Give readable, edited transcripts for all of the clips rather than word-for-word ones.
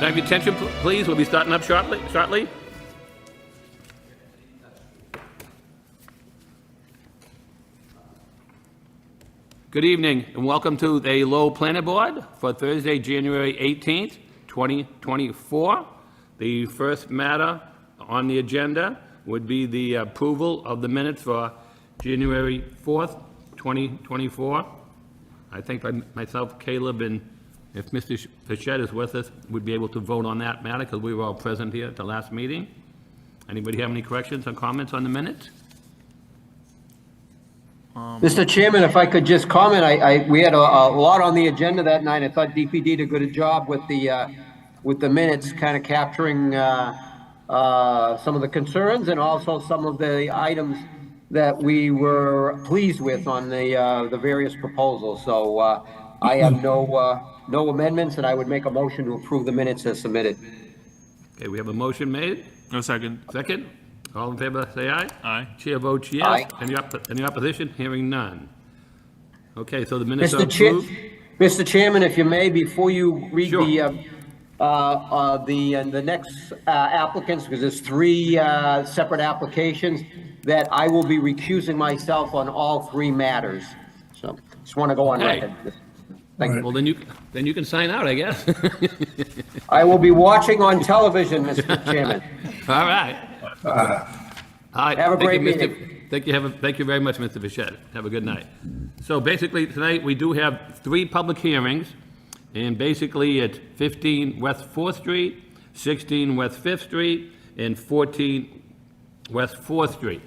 Can I have your attention, please? We'll be starting up shortly. Good evening, and welcome to the Lowell Planning Board for Thursday, January 18th, 2024. The first matter on the agenda would be the approval of the minutes for January 4th, 2024. I think myself, Caleb, and if Mr. Fischett is with us, we'd be able to vote on that matter because we were all present here at the last meeting. Anybody have any corrections or comments on the minutes? Mr. Chairman, if I could just comment, we had a lot on the agenda that night. I thought DPD did a good job with the minutes, kind of capturing some of the concerns and also some of the items that we were pleased with on the various proposals. So I have no amendments, and I would make a motion to approve the minutes as submitted. Okay, we have a motion made. No second. Second. All in favor, say aye. Aye. Chair votes yes. Aye. Any opposition? Hearing none. Okay, so the minutes are approved. Mr. Chairman, if you may, before you read Sure. the next applicants, because there's three separate applications, that I will be recusing myself on all three matters. So just want to go on Okay. record. Thank you. Well, then you can sign out, I guess. I will be watching on television, Mr. Chairman. All right. All right. Have a great Thank you, meeting. Thank you very much, Mr. Fischett. Have a good night. So basically, tonight, we do have 3 public hearings, and basically, it's 15 West 4th Street, 16 West 5th Street, and 14 West 4th Street.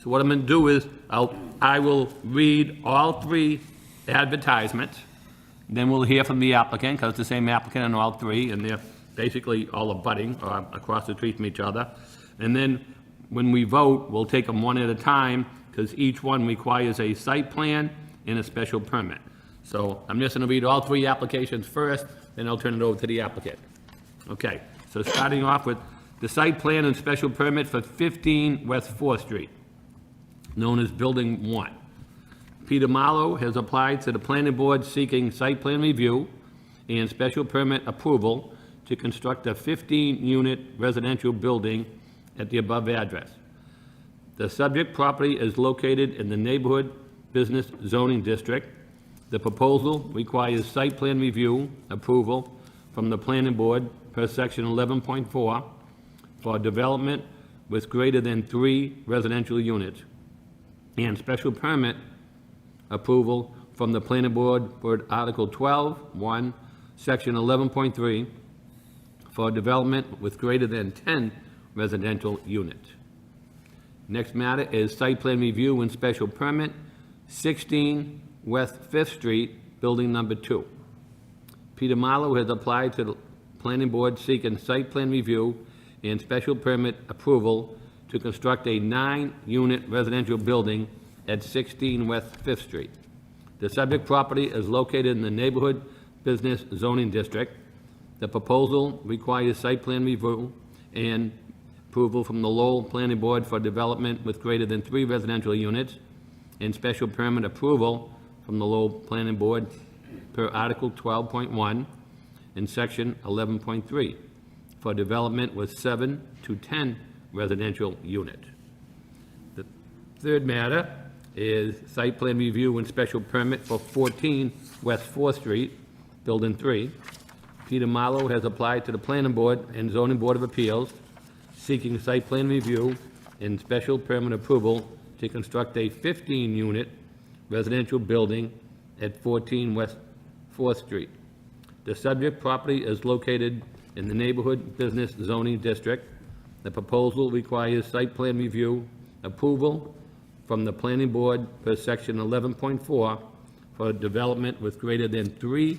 So what I'm going to do is, I will read all 3 advertisements, then we'll hear from the applicant, because it's the same applicant in all 3, and they're basically all abutting, or across the street from each other. And then, when we vote, we'll take them one at a time, because each one requires a site plan and a special permit. So I'm just going to read all 3 applications first, then I'll turn it over to the applicant. Okay, so starting off with the site plan and special permit for 15 West 4th Street, known as Building 1. Peter Marlowe has applied to the planning board seeking site plan review and special permit approval to construct a 15-unit residential building at the above address. The subject property is located in the neighborhood business zoning district. The proposal requires site plan review approval from the planning board per section 11.4 for development with greater than 3 residential units, and special permit approval from the planning board for Article 12.1, section 11.3 for development with greater than 10 residential units. Next matter is site plan review and special permit, 16 West 5th Street, building number 2. Peter Marlowe has applied to the planning board seeking site plan review and special permit approval to construct a 9-unit residential building at 16 West 5th Street. The subject property is located in the neighborhood business zoning district. The proposal requires site plan review and approval from the Lowell Planning Board for development with greater than 3 residential units, and special permit approval from the Lowell Planning Board per Article 12.1 and Section 11.3 for development with 7 to 10 residential units. The third matter is site plan review and special permit for 14 West 4th Street, Building 3. Peter Marlowe has applied to the Planning Board and Zoning Board of Appeals seeking site plan review and special permit approval to construct a 15-unit residential building at 14 West 4th Street. The subject property is located in the neighborhood business zoning district. The proposal requires site plan review approval from the planning board per section 11.4 for development with greater than 3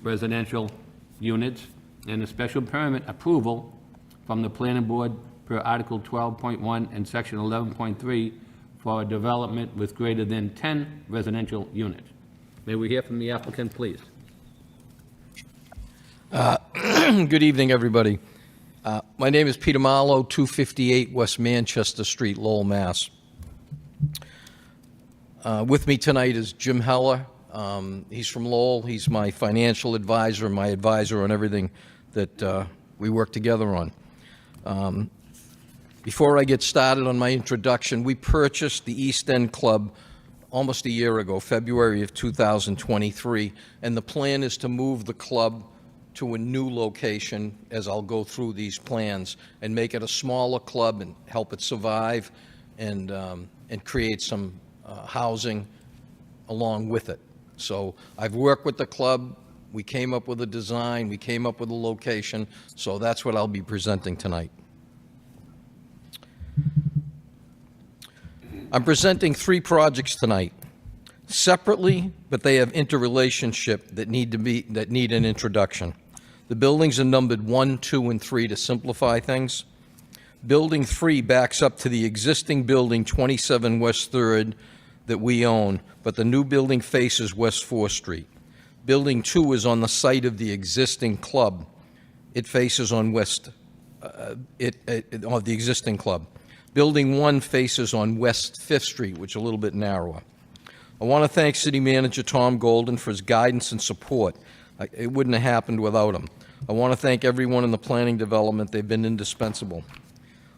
residential units, and a special permit approval from the planning board per Article 12.1 and Section 11.3 for development with greater than 10 residential units. May we hear from the applicant, please? Good evening, everybody. My name is Peter Marlowe, 258 West Manchester Street, Lowell, Mass. With me tonight is Jim Heller. He's from Lowell. He's my financial advisor, my advisor on everything that we work together on. Before I get started on my introduction, we purchased the East End Club almost a year ago, February of 2023, and the plan is to move the club to a new location, as I'll go through these plans, and make it a smaller club and help it survive and create some housing along with it. So I've worked with the club, we came up with a design, we came up with a location, so that's what I'll be presenting tonight. I'm presenting 3 projects tonight, separately, but they have interrelationship that need an introduction. The buildings are numbered 1, 2, and 3 to simplify things. Building 3 backs up to the existing building, 27 West 3rd, that we own, but the new building faces West 4th Street. Building 2 is on the site of the existing club. It faces on of the existing club. Building 1 faces on West 5th Street, which is a little bit narrower. I want to thank City Manager Tom Golden for his guidance and support. It wouldn't have happened without him. I want to thank everyone in the planning development. They've been indispensable.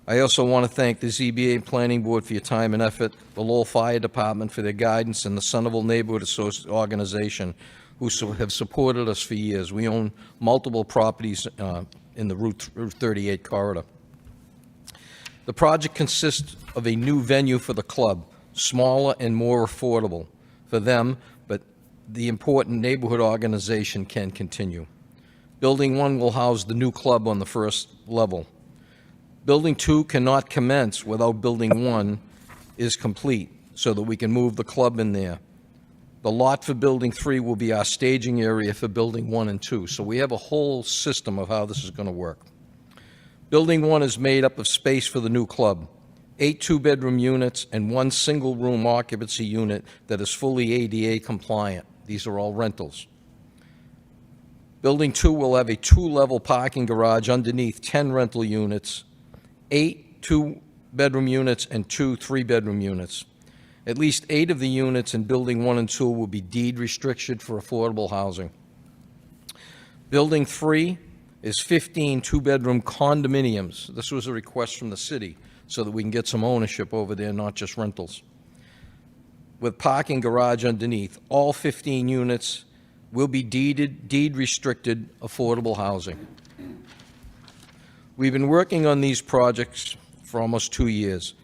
I also want to thank the ZBA and Planning Board for your time and effort, the Lowell Fire Department for their guidance, and the Centerville Neighborhood Organization, who have supported us for years. We own multiple properties in the Route 38 corridor. The project consists of a new venue for the club, smaller and more affordable for them, but the important neighborhood organization can continue. Building 1 will house the new club on the first level. Building 2 cannot commence without Building 1 is complete, so that we can move the club in there. The lot for Building 3 will be our staging area for Building 1 and 2, so we have a whole system of how this is going to work. Building 1 is made up of space for the new club, 8 two-bedroom units and 1 single-room occupancy unit that is fully ADA compliant. These are all rentals. Building 2 will have a 2-level parking garage underneath 10 rental units, 8 two-bedroom units, and 2 3-bedroom units. At least 8 of the units in Building 1 and 2 will be deed restricted for affordable housing. Building 3 is 15 two-bedroom condominiums. This was a request from the city so that we can get some ownership over there, not just rentals. With parking garage underneath, all 15 units will be deed restricted affordable housing. We've been working on these projects for almost 2 years.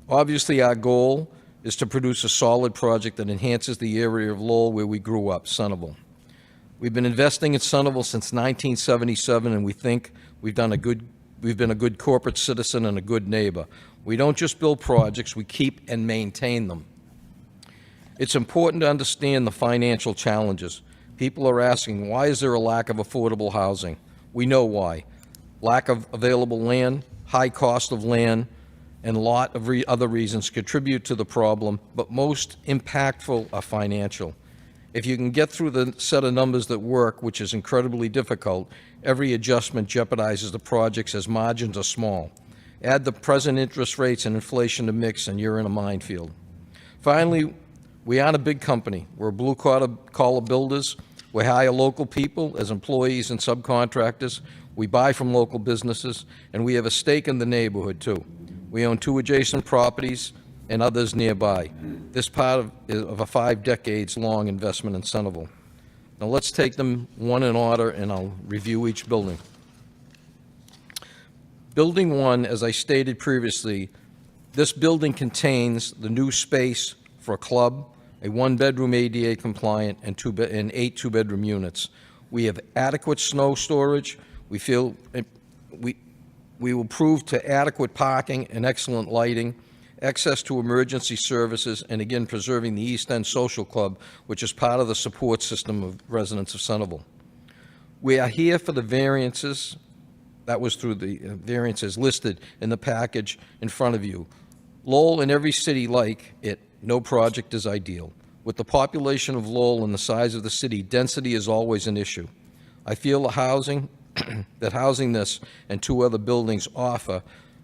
Obviously, our goal is to produce a solid project that enhances the area of Lowell where we grew up, Centerville. We've been investing in Centerville since 1977, and we think we've been a good corporate citizen and a good neighbor. We don't just build projects, we keep and maintain them. It's important to understand the financial challenges. People are asking, why is there a lack of affordable housing? We know why. Lack of available land, high cost of land, and a lot of other reasons contribute to the problem, but most impactful are financial. If you can get through the set of numbers that work, which is incredibly difficult, every adjustment jeopardizes the projects as margins are small. Add the present interest rates and inflation to mix, and you're in a minefield. Finally, we aren't a big company. We're blue-collar builders. We hire local people as employees and subcontractors. We buy from local businesses, and we have a stake in the neighborhood, too. We own 2 adjacent properties and others nearby. This part of a 5 decades long investment in Centerville. Now let's take them one in order, and I'll review each building. Building 1, as I stated previously, this building contains the new space for a club, a 1-bedroom ADA compliant, and 8 two-bedroom units. We have adequate snow storage. We feel we will prove to adequate parking and excellent lighting, access to emergency services, and again, preserving the East End Social Club, which is part of the support system of residents of Centerville. We are here for the variances. That was through the variances listed in the package in front of you. Lowell and every city like it, no project is ideal. With the population of Lowell and the size of the city, density is always an issue. I feel the housing, that housing this and 2 other buildings offer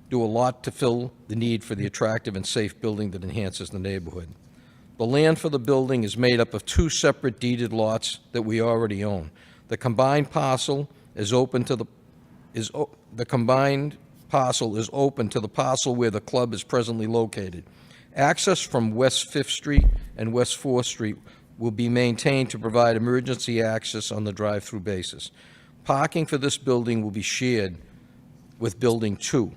do a lot to fill the need for the attractive and safe building that enhances the neighborhood. The land for the building is made up of 2 separate deeded lots that we already own. The combined parcel is open to the combined parcel is open to the parcel where the club is presently located. Access from West 5th Street and West 4th Street will be maintained to provide emergency access on the drive-through basis. Parking for this building will be shared with Building 2.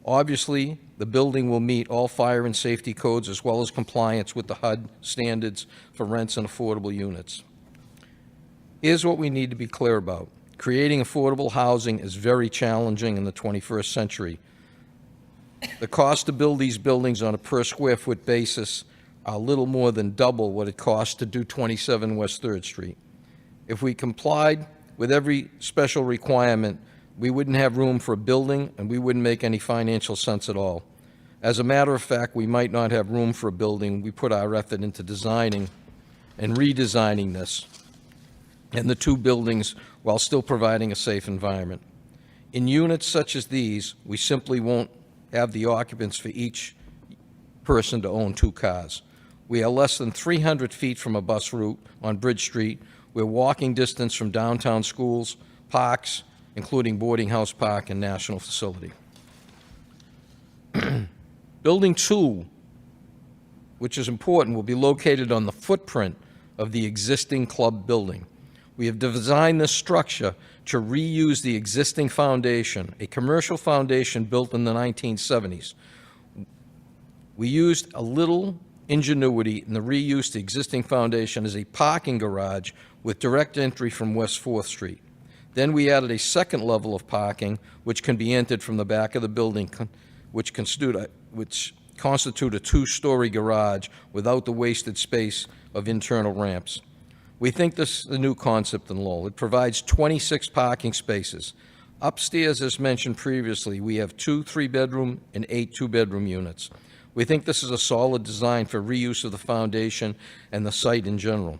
Obviously, the building will meet all fire and safety codes as well as compliance with the HUD standards for rents and affordable units. Here's what we need to be clear about. Creating affordable housing is very challenging in the 21st century. The cost to build these buildings on a per square foot basis are a little more than double what it costs to do 27 West 3rd Street. If we complied with every special requirement, we wouldn't have room for a building and we wouldn't make any financial sense at all. As a matter of fact, we might not have room for a building. We put our effort into designing and redesigning this and the two buildings while still providing a safe environment. In units such as these, we simply won't have the occupants for each person to own 2 cars. We are less than 300 feet from a bus route on Bridge Street. We're walking distance from downtown schools, parks, including Boarding House Park and National Facility. Building 2, which is important, will be located on the footprint of the existing club building. We have designed this structure to reuse the existing foundation, a commercial foundation built in the 1970s. We used a little ingenuity in the reuse of the existing foundation as a parking garage with direct entry from West 4th Street. Then we added a second level of parking, which can be entered from the back of the building, which constitute a 2-story garage without the wasted space of internal ramps. We think this is a new concept in Lowell. It provides 26 parking spaces. Upstairs, as mentioned previously, we have 2 3-bedroom and 8 2-bedroom units. We think this is a solid design for reuse of the foundation and the site in general.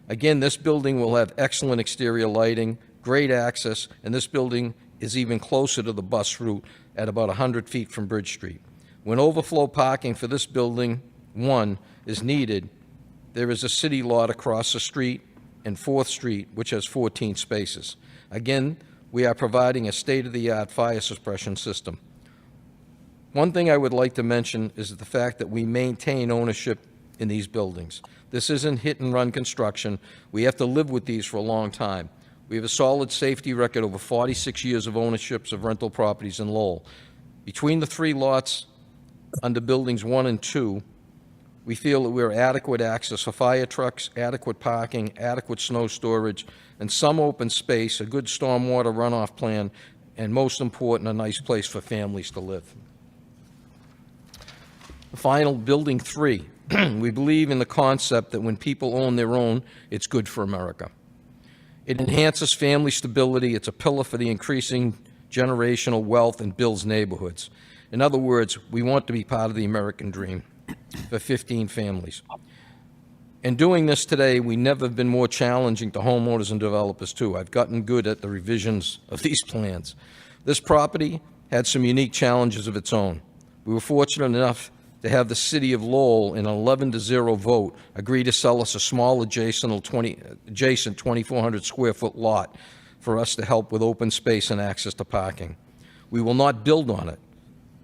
Again, this building will have excellent exterior lighting, great access, and this building is even closer to the bus route at about 100 feet from Bridge Street. When overflow parking for this building 1 is needed, there is a city lot across the street and 4th Street, which has 14 spaces. Again, we are providing a state-of-the-art fire suppression system. One thing I would like to mention is the fact that we maintain ownership in these buildings. This isn't hit-and-run construction. We have to live with these for a long time. We have a solid safety record over 46 years of ownerships of rental properties in Lowell. Between the 3 lots under buildings 1 and 2, we feel that we're adequate access for fire trucks, adequate parking, adequate snow storage, and some open space, a good stormwater runoff plan, and most important, a nice place for families to live. Final, building 3. We believe in the concept that when people own their own, it's good for America. It enhances family stability. It's a pillar for the increasing generational wealth and builds neighborhoods. In other words, we want to be part of the American dream for 15 families. In doing this today, we never have been more challenging to homeowners and developers too. I've gotten good at the revisions of these plans. This property had some unique challenges of its own. We were fortunate enough to have the city of Lowell, in an 11-0 vote, agree to sell us a small adjacent 2,400 square foot lot for us to help with open space and access to parking. We will not build on it.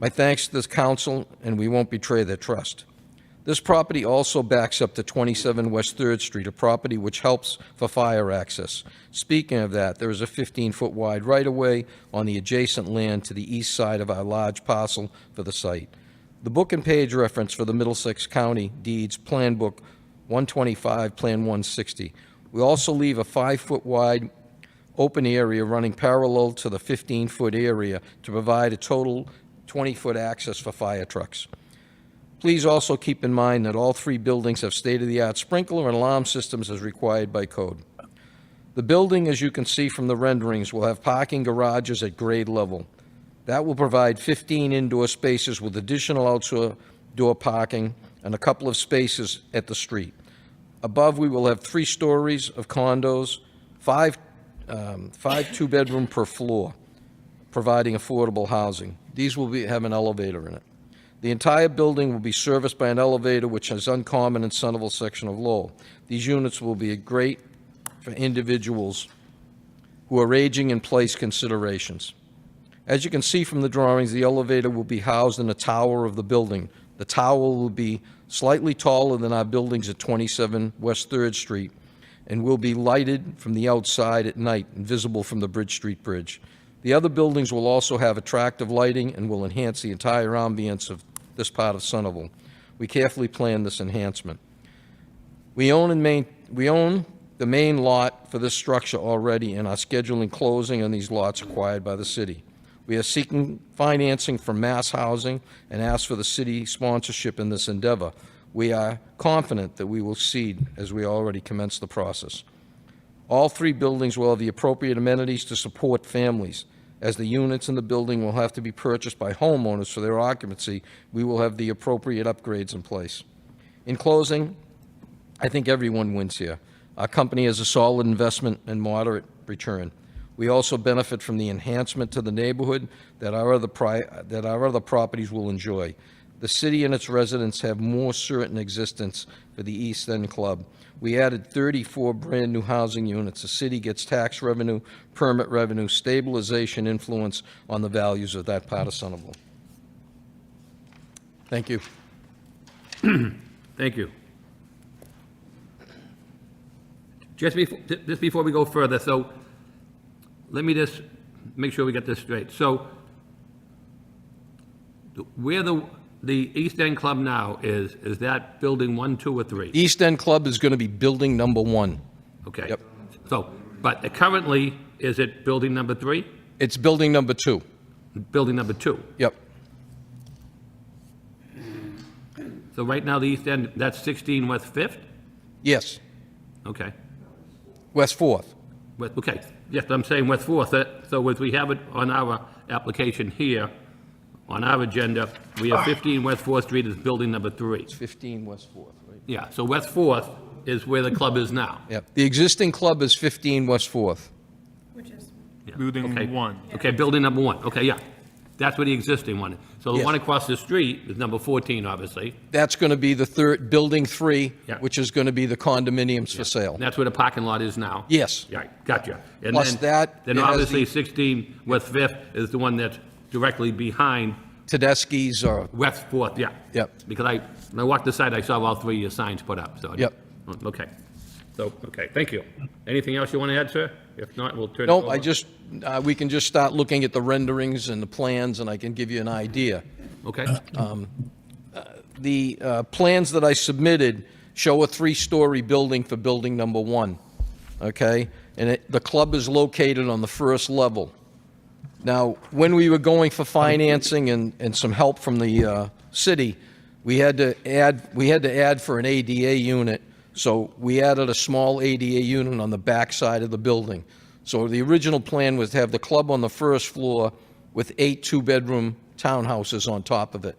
My thanks to this council, and we won't betray their trust. This property also backs up to 27 West 3rd Street, a property which helps for fire access. Speaking of that, there is a 15-foot wide right-of-way on the adjacent land to the east side of our large parcel for the site. The book and page reference for the Middlesex County Deeds Plan Book 125, Plan 160. We also leave a 5-foot wide open area running parallel to the 15-foot area to provide a total 20-foot access for fire trucks. Please also keep in mind that all 3 buildings have state-of-the-art sprinkler and alarm systems as required by code. The building, as you can see from the renderings, will have parking garages at grade level. That will provide 15 indoor spaces with additional outdoor parking and a couple of spaces at the street. Above, we will have 3 stories of condos, 5 2-bedroom per floor, providing affordable housing. These will have an elevator in it. The entire building will be serviced by an elevator, which is uncommon in Centerville section of Lowell. These units will be great for individuals who are aging-in-place considerations. As you can see from the drawings, the elevator will be housed in the tower of the building. The tower will be slightly taller than our buildings at 27 West 3rd Street and will be lighted from the outside at night and visible from the Bridge Street Bridge. The other buildings will also have attractive lighting and will enhance the entire ambience of this part of Centerville. We carefully planned this enhancement. We own the main lot for this structure already and are scheduling closing on these lots acquired by the city. We are seeking financing from Mass Housing and ask for the city sponsorship in this endeavor. We are confident that we will succeed as we already commenced the process. All three buildings will have the appropriate amenities to support families. As the units in the building will have to be purchased by homeowners for their occupancy, we will have the appropriate upgrades in place. In closing, I think everyone wins here. Our company has a solid investment and moderate return. We also benefit from the enhancement to the neighborhood that our other properties will enjoy. The city and its residents have more certain existence for the East End Club. We added 34 brand-new housing units. The city gets tax revenue, permit revenue, stabilization influence on the values of that part of Centerville. Thank you. Thank you. Just before we go further, so let me just make sure we get this straight. So where the East End Club now is that building 1, 2, or 3? East End Club is going to be building number 1. Okay. Yep. So, but currently, is it building number 3? It's building number 2. Building number 2? Yep. So right now, the East End, that's 16 West 5th? Yes. Okay. West 4th. Okay. Yes, I'm saying West 4th. So as we have it on our application here, on our agenda, we have 15 West 4th Street as building number 3. It's 15 West 4th, right? Yeah, so West 4th is where the club is now. Yep. The existing club is 15 West 4th. Which is, Yeah. Building Okay. 1. Okay, building number 1. Okay, yeah. That's where the existing one is. So the Yes. one across the street is number 14, obviously. That's going to be the third, building 3, Yeah. which is going to be the condominiums for sale. And that's where the parking lot is now. Yes. Yeah, gotcha. And Plus then- that, Then it has obviously the- 16 West 5th is the one that's directly behind Tedeschi's or, West 4th, yeah. Yep. Because when I walked the site, I saw all 3 signs put up, so. Yep. Okay. So, okay, thank you. Anything else you want to add, sir? If not, we'll turn it no, over. I just, we can just start looking at the renderings and the plans, and I can give you an idea. Okay, The plans that I submitted show a 3-story building for building number 1, okay? And the club is located on the first level. Now, when we were going for financing and some help from the city, we had to add for an ADA unit, so we added a small ADA unit on the back side of the building. So the original plan was to have the club on the first floor with 8 2-bedroom townhouses on top of it.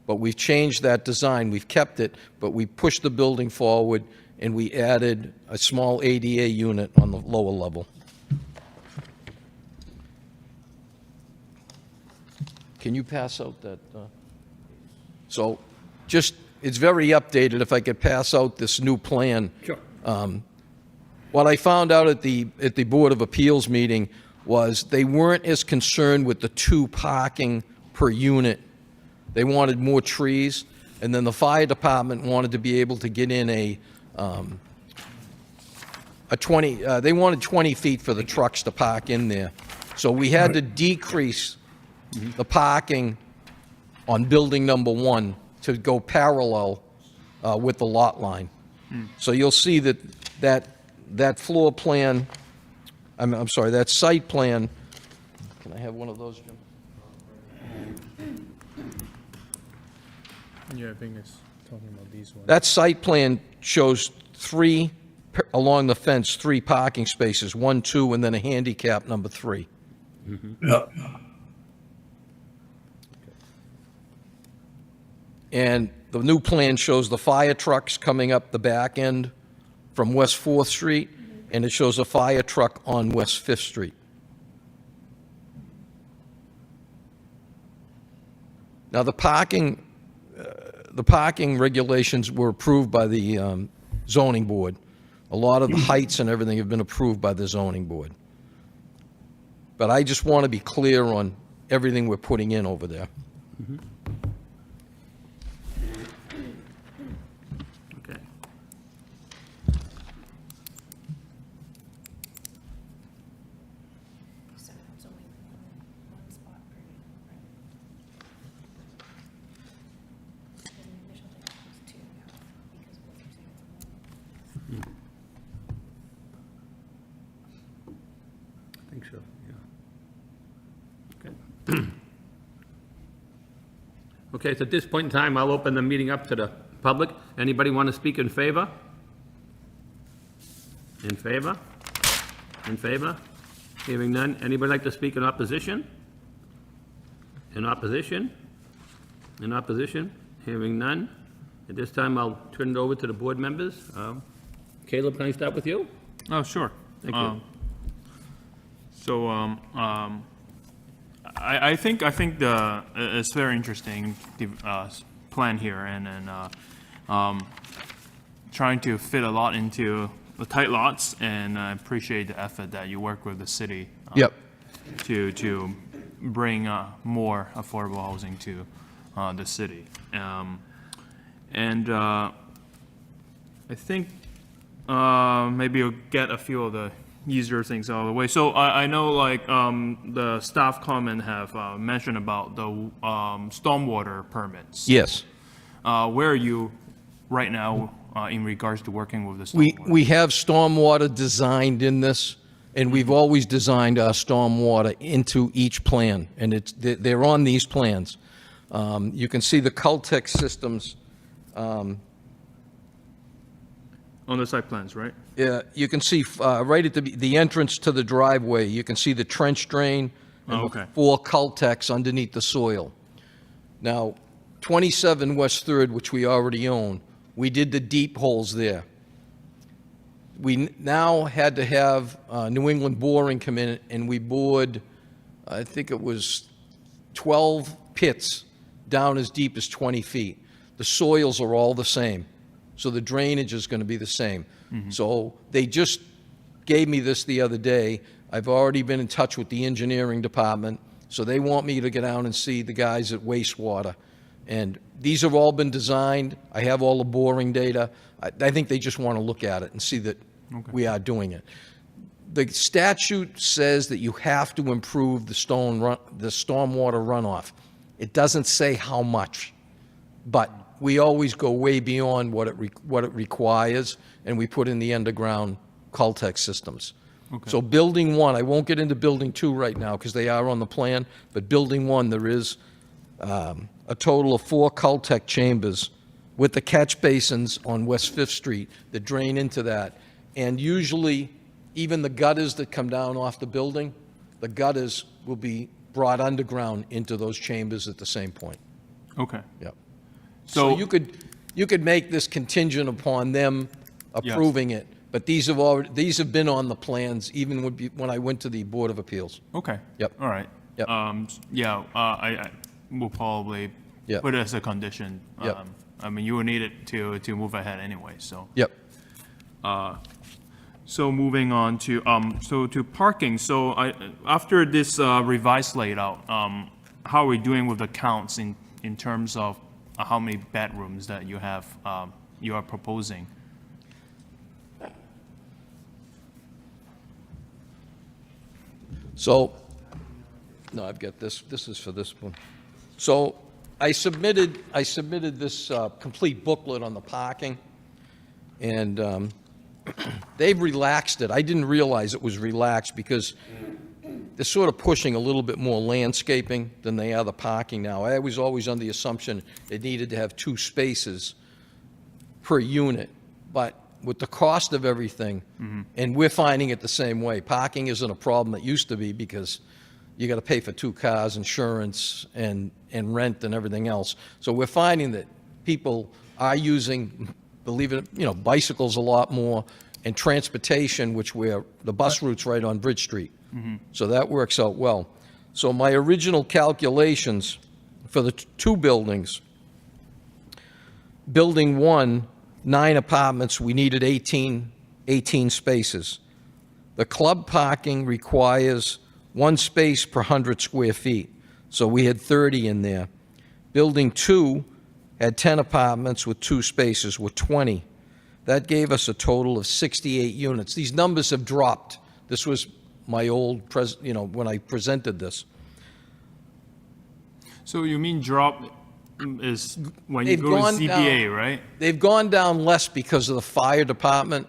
But we've changed that design. We've kept it, but we pushed the building forward, and we added a small ADA unit on the lower level. Can you pass out that? So just, it's very updated. If I could pass out this new plan. sure. What I found out at the Board of Appeals meeting was they weren't as concerned with the 2 parking per unit. They wanted more trees, and then the fire department wanted to be able to get in a 20, they wanted 20 feet for the trucks to park in there. So we had to decrease the parking on building number 1 to go parallel with the lot line. So you'll see that floor plan, I'm sorry, that site plan, can I have one of those, Jim? Yeah, I think it's talking about these ones. That site plan shows 3, along the fence, 3 parking spaces, 1, 2, and then a handicap number 3. And the new plan shows the fire trucks coming up the back end from West 4th Street, and it shows a fire truck on West 5th Street. Now, the parking regulations were approved by the zoning board. A lot of the heights and everything have been approved by the zoning board. But I just want to be clear on everything we're putting in over there. Okay. So it's only one spot per unit, right? Because the initial thing was 2.5, because what you're saying is one. I think so, yeah. Okay. Okay, so at this point in time, I'll open the meeting up to the public. Anybody want to speak in favor? In favor? In favor? Hearing none. Anybody like to speak in opposition? In opposition? In opposition? Hearing none. At this time, I'll turn it over to the board members. Caleb, can I start with you? Oh, sure. Thank you. So, I think it's very interesting, the plan here, and trying to fit a lot into the tight lots, and I appreciate the effort that you work with the city Yep. to bring more affordable housing to the city. And I think maybe you'll get a few of the easier things out of the way. So I know, like, the staff comment have mentioned about the stormwater permits. Yes. Where are you right now in regards to working with the stormwater? We have stormwater designed in this, and we've always designed our stormwater into each plan, and they're on these plans. You can see the Cultec systems. On the site plans, right? Yeah, you can see right at the entrance to the driveway, you can see the trench drain and Oh, okay. the 4 Cultecs underneath the soil. Now, 27 West 3rd, which we already own, we did the deep holes there. We now had to have New England Boring come in, and we bored, I think it was 12 pits down as deep as 20 feet. The soils are all the same, so the drainage is going to be the same. So they just gave me this the other day. I've already been in touch with the engineering department, so they want me to get down and see the guys at wastewater. And these have all been designed. I have all the boring data. I think they just want to look at it and see that we are doing it. The statute says that you have to improve the stormwater runoff. It doesn't say how much, but we always go way beyond what it requires, and we put in the underground Cultec systems. Okay. So building 1, I won't get into building 2 right now because they are on the plan, but building 1, there is a total of 4 Cultec chambers with the catch basins on West 5th Street that drain into that. And usually, even the gutters that come down off the building, the gutters will be brought underground into those chambers at the same point. Okay. Yep. So So you could make this contingent upon them approving it, but these have been on the plans even when I went to the Board of Appeals. Okay. Yep. All right. Yep. Yeah, I will probably Yep. put it as a condition. Yep. I mean, you will need it to move ahead anyway, so. Yep. So moving on to, to parking, so after this revised layout, how are we doing with the counts in terms of how many bedrooms that you have, you are proposing? So, no, I've got this. This is for this one. So I submitted this complete booklet on the parking, and they've relaxed it. I didn't realize it was relaxed because they're sort of pushing a little bit more landscaping than they are the parking now. I was always under the assumption it needed to have 2 spaces per unit, but with the cost of everything, and we're finding it the same way. Parking isn't a problem it used to be because you got to pay for 2 cars, insurance, and rent and everything else. So we're finding that people are using, believe it, bicycles a lot more, and transportation, which the bus route's right on Bridge Street. So that works out well. So my original calculations for the 2 buildings, building 1, 9 apartments, we needed 18 spaces. The club parking requires one space per 100 square feet. So we had 30 in there. Building 2 had 10 apartments with 2 spaces with 20. That gave us a total of 68 units. These numbers have dropped. This was my old, when I presented this. So you mean drop is when you They've go to gone CPA, down. right? They've gone down less because of the fire department.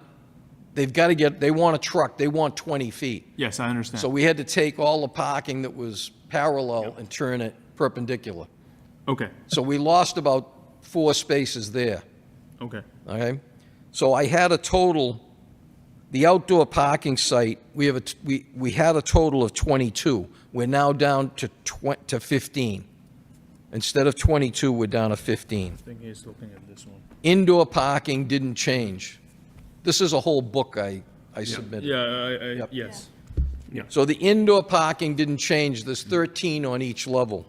They've got to they want a truck, they want 20 feet. Yes, I understand. So we had to take all the parking that was parallel and turn it perpendicular. Okay, So we lost about 4 spaces there, okay. okay? So I had a total, the outdoor parking site, we had a total of 22. We're now down to 15. Instead of 22, we're down to 15. I think he's looking at this one. Indoor parking didn't change. This is a whole book I submitted. Yeah, yes. So the indoor parking didn't change. There's 13 on each level.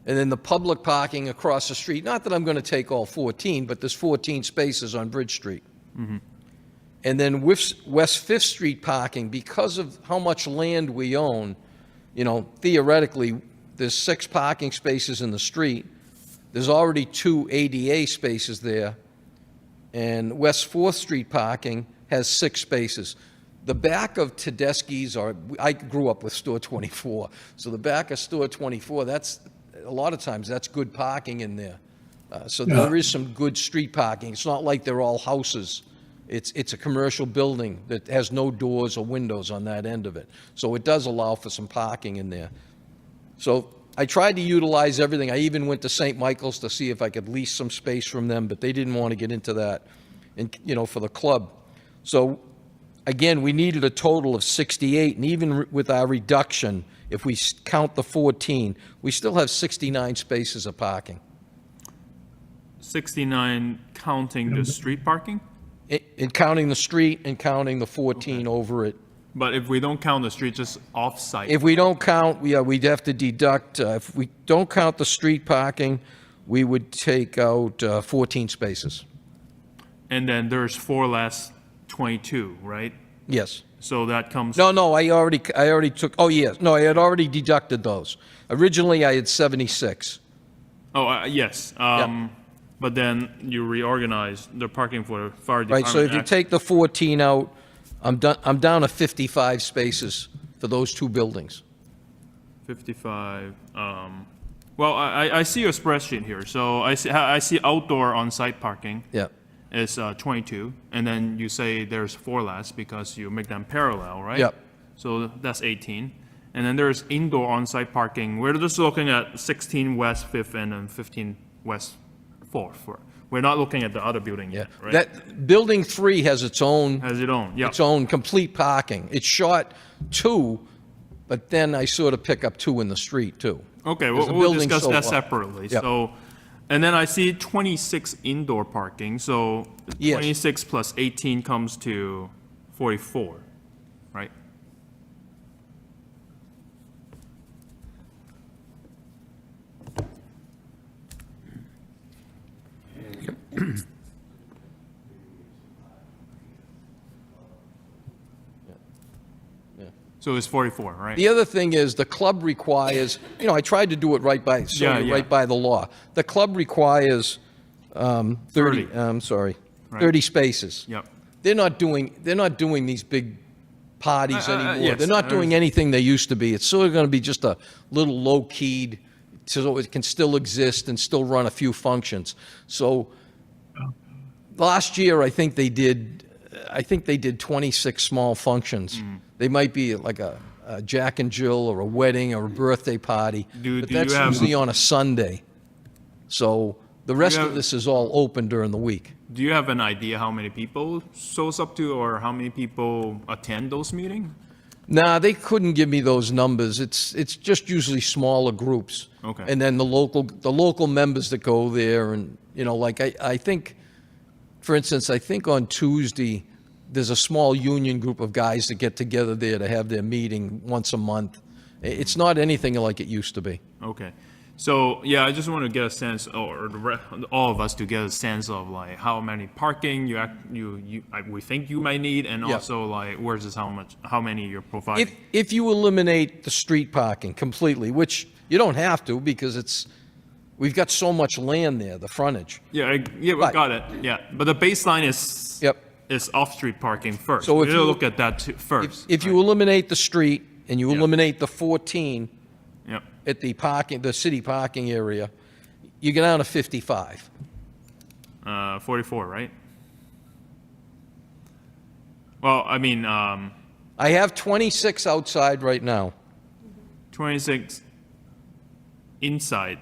And then the public parking across the street, not that I'm going to take all 14, but there's 14 spaces on Bridge Street. And then West Fifth Street parking, because of how much land we own, theoretically, there's 6 parking spaces in the street. There's already 2 ADA spaces there. And West Fourth Street parking has 6 spaces. The back of Tedeschi's, I grew up with Store 24, so the back of Store 24, a lot of times that's good parking in there. So there is some good street parking. It's not like they're all houses. It's a commercial building that has no doors or windows on that end of it. So it does allow for some parking in there. So I tried to utilize everything. I even went to St. Michael's to see if I could lease some space from them, but they didn't want to get into that, and for the club. So again, we needed a total of 68, and even with our reduction, if we count the 14, we still have 69 spaces of parking. 69 counting the street parking? In counting the street and counting the 14 over it. But if we don't count the street, just off-site? If we don't count, we'd have to deduct, if we don't count the street parking, we would take out 14 spaces. And then there's 4 less 22, right? Yes. So that comes... No, I already took, oh, yes, no, I had already deducted those. Originally, I had 76. Oh, yes. But then you reorganize the parking for the fire Right, department. so if you take the 14 out, I'm down to 55 spaces for those 2 buildings. 55, well, I see your spreadsheet here. So I see outdoor on-site parking Yeah, is 22, and then you say there's 4 less because you make them parallel, right? Yep. So that's 18. And then there's indoor on-site parking. We're just looking at 16 West 5th and then 15 West 4th. We're not looking at the other building yeah. yet, right? That, building 3 has its own, Has it own, yeah. its own complete parking. It's short 2, but then I sort of pick up 2 in the street, too. Okay, There's a we'll building discuss so that far. separately. Yep. So, and then I see 26 indoor parking, so Yes. 26 plus 18 comes to 44, right? So it's 44, right? The other thing is, the club requires, I tried to do it right by, Yeah. right by the law. The club requires 30, 30. I'm sorry, Right. 30 spaces. Yep. They're not doing these big parties anymore. yes, They're not I doing anything they used to be. It's sort of going to be just a little low-keyed, so it can still exist and still run a few functions. So last year, I think they did 26 small functions. They might be like a Jack and Jill or a wedding or a birthday party, Do but you that's have- usually on a Sunday. So the rest have- of this is all open during the week. Do you have an idea how many people shows up to, or how many people attend those meetings? Nah, they couldn't give me those numbers. It's just usually smaller groups. Okay. And then the local members that go there, and like I think, for instance, I think on Tuesday there's a small union group of guys that get together there to have their meeting once a month. It's not anything like it used to be. Okay. So, yeah, I just want to get a sense, or all of us to get a sense of like how many parking we think you might need, and Yeah. also like versus how many you're providing. If you eliminate the street parking completely, which you don't have to because we've got so much land there, the frontage. Yeah, we But- got it. Yeah, but the baseline is Yep. off-street parking first. So We if need to you- look at that first. If you eliminate the street and you Yeah. eliminate the 14 Yeah. at the city parking area, you get down to 55. 44, right? Well, I mean, I have 26 outside right now. 26 inside.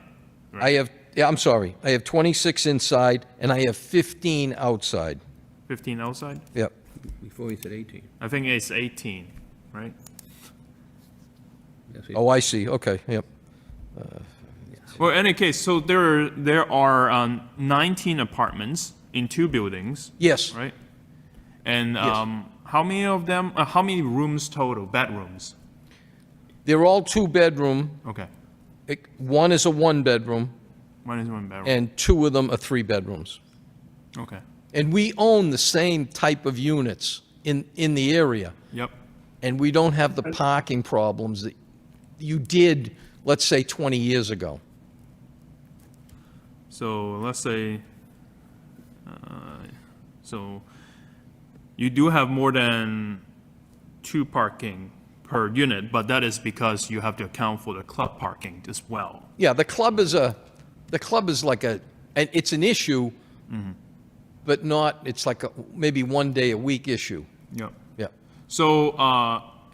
I'm sorry, I have 26 inside and I have 15 outside. 15 outside? Yep. Before he said 18. I think it's 18, right? Yes, Oh, I see, okay, yep. Well, in any case, so there are 19 apartments in 2 buildings, Yes, right? And how many of them? How many rooms total? Bedrooms? they're all 2-bedroom. Okay, One is a 1-bedroom one is 1 bedroom. and 2 of them are 3-bedrooms. Okay. And we own the same type of units in the area. Yep. And we don't have the parking problems that you did, let's say, 20 years ago. So let's say, so you do have more than 2 parking per unit, but that is because you have to account for the club parking as well. Yeah, the club is it's an issue, but it's like maybe 1 day a week issue. Yep. Yeah. So,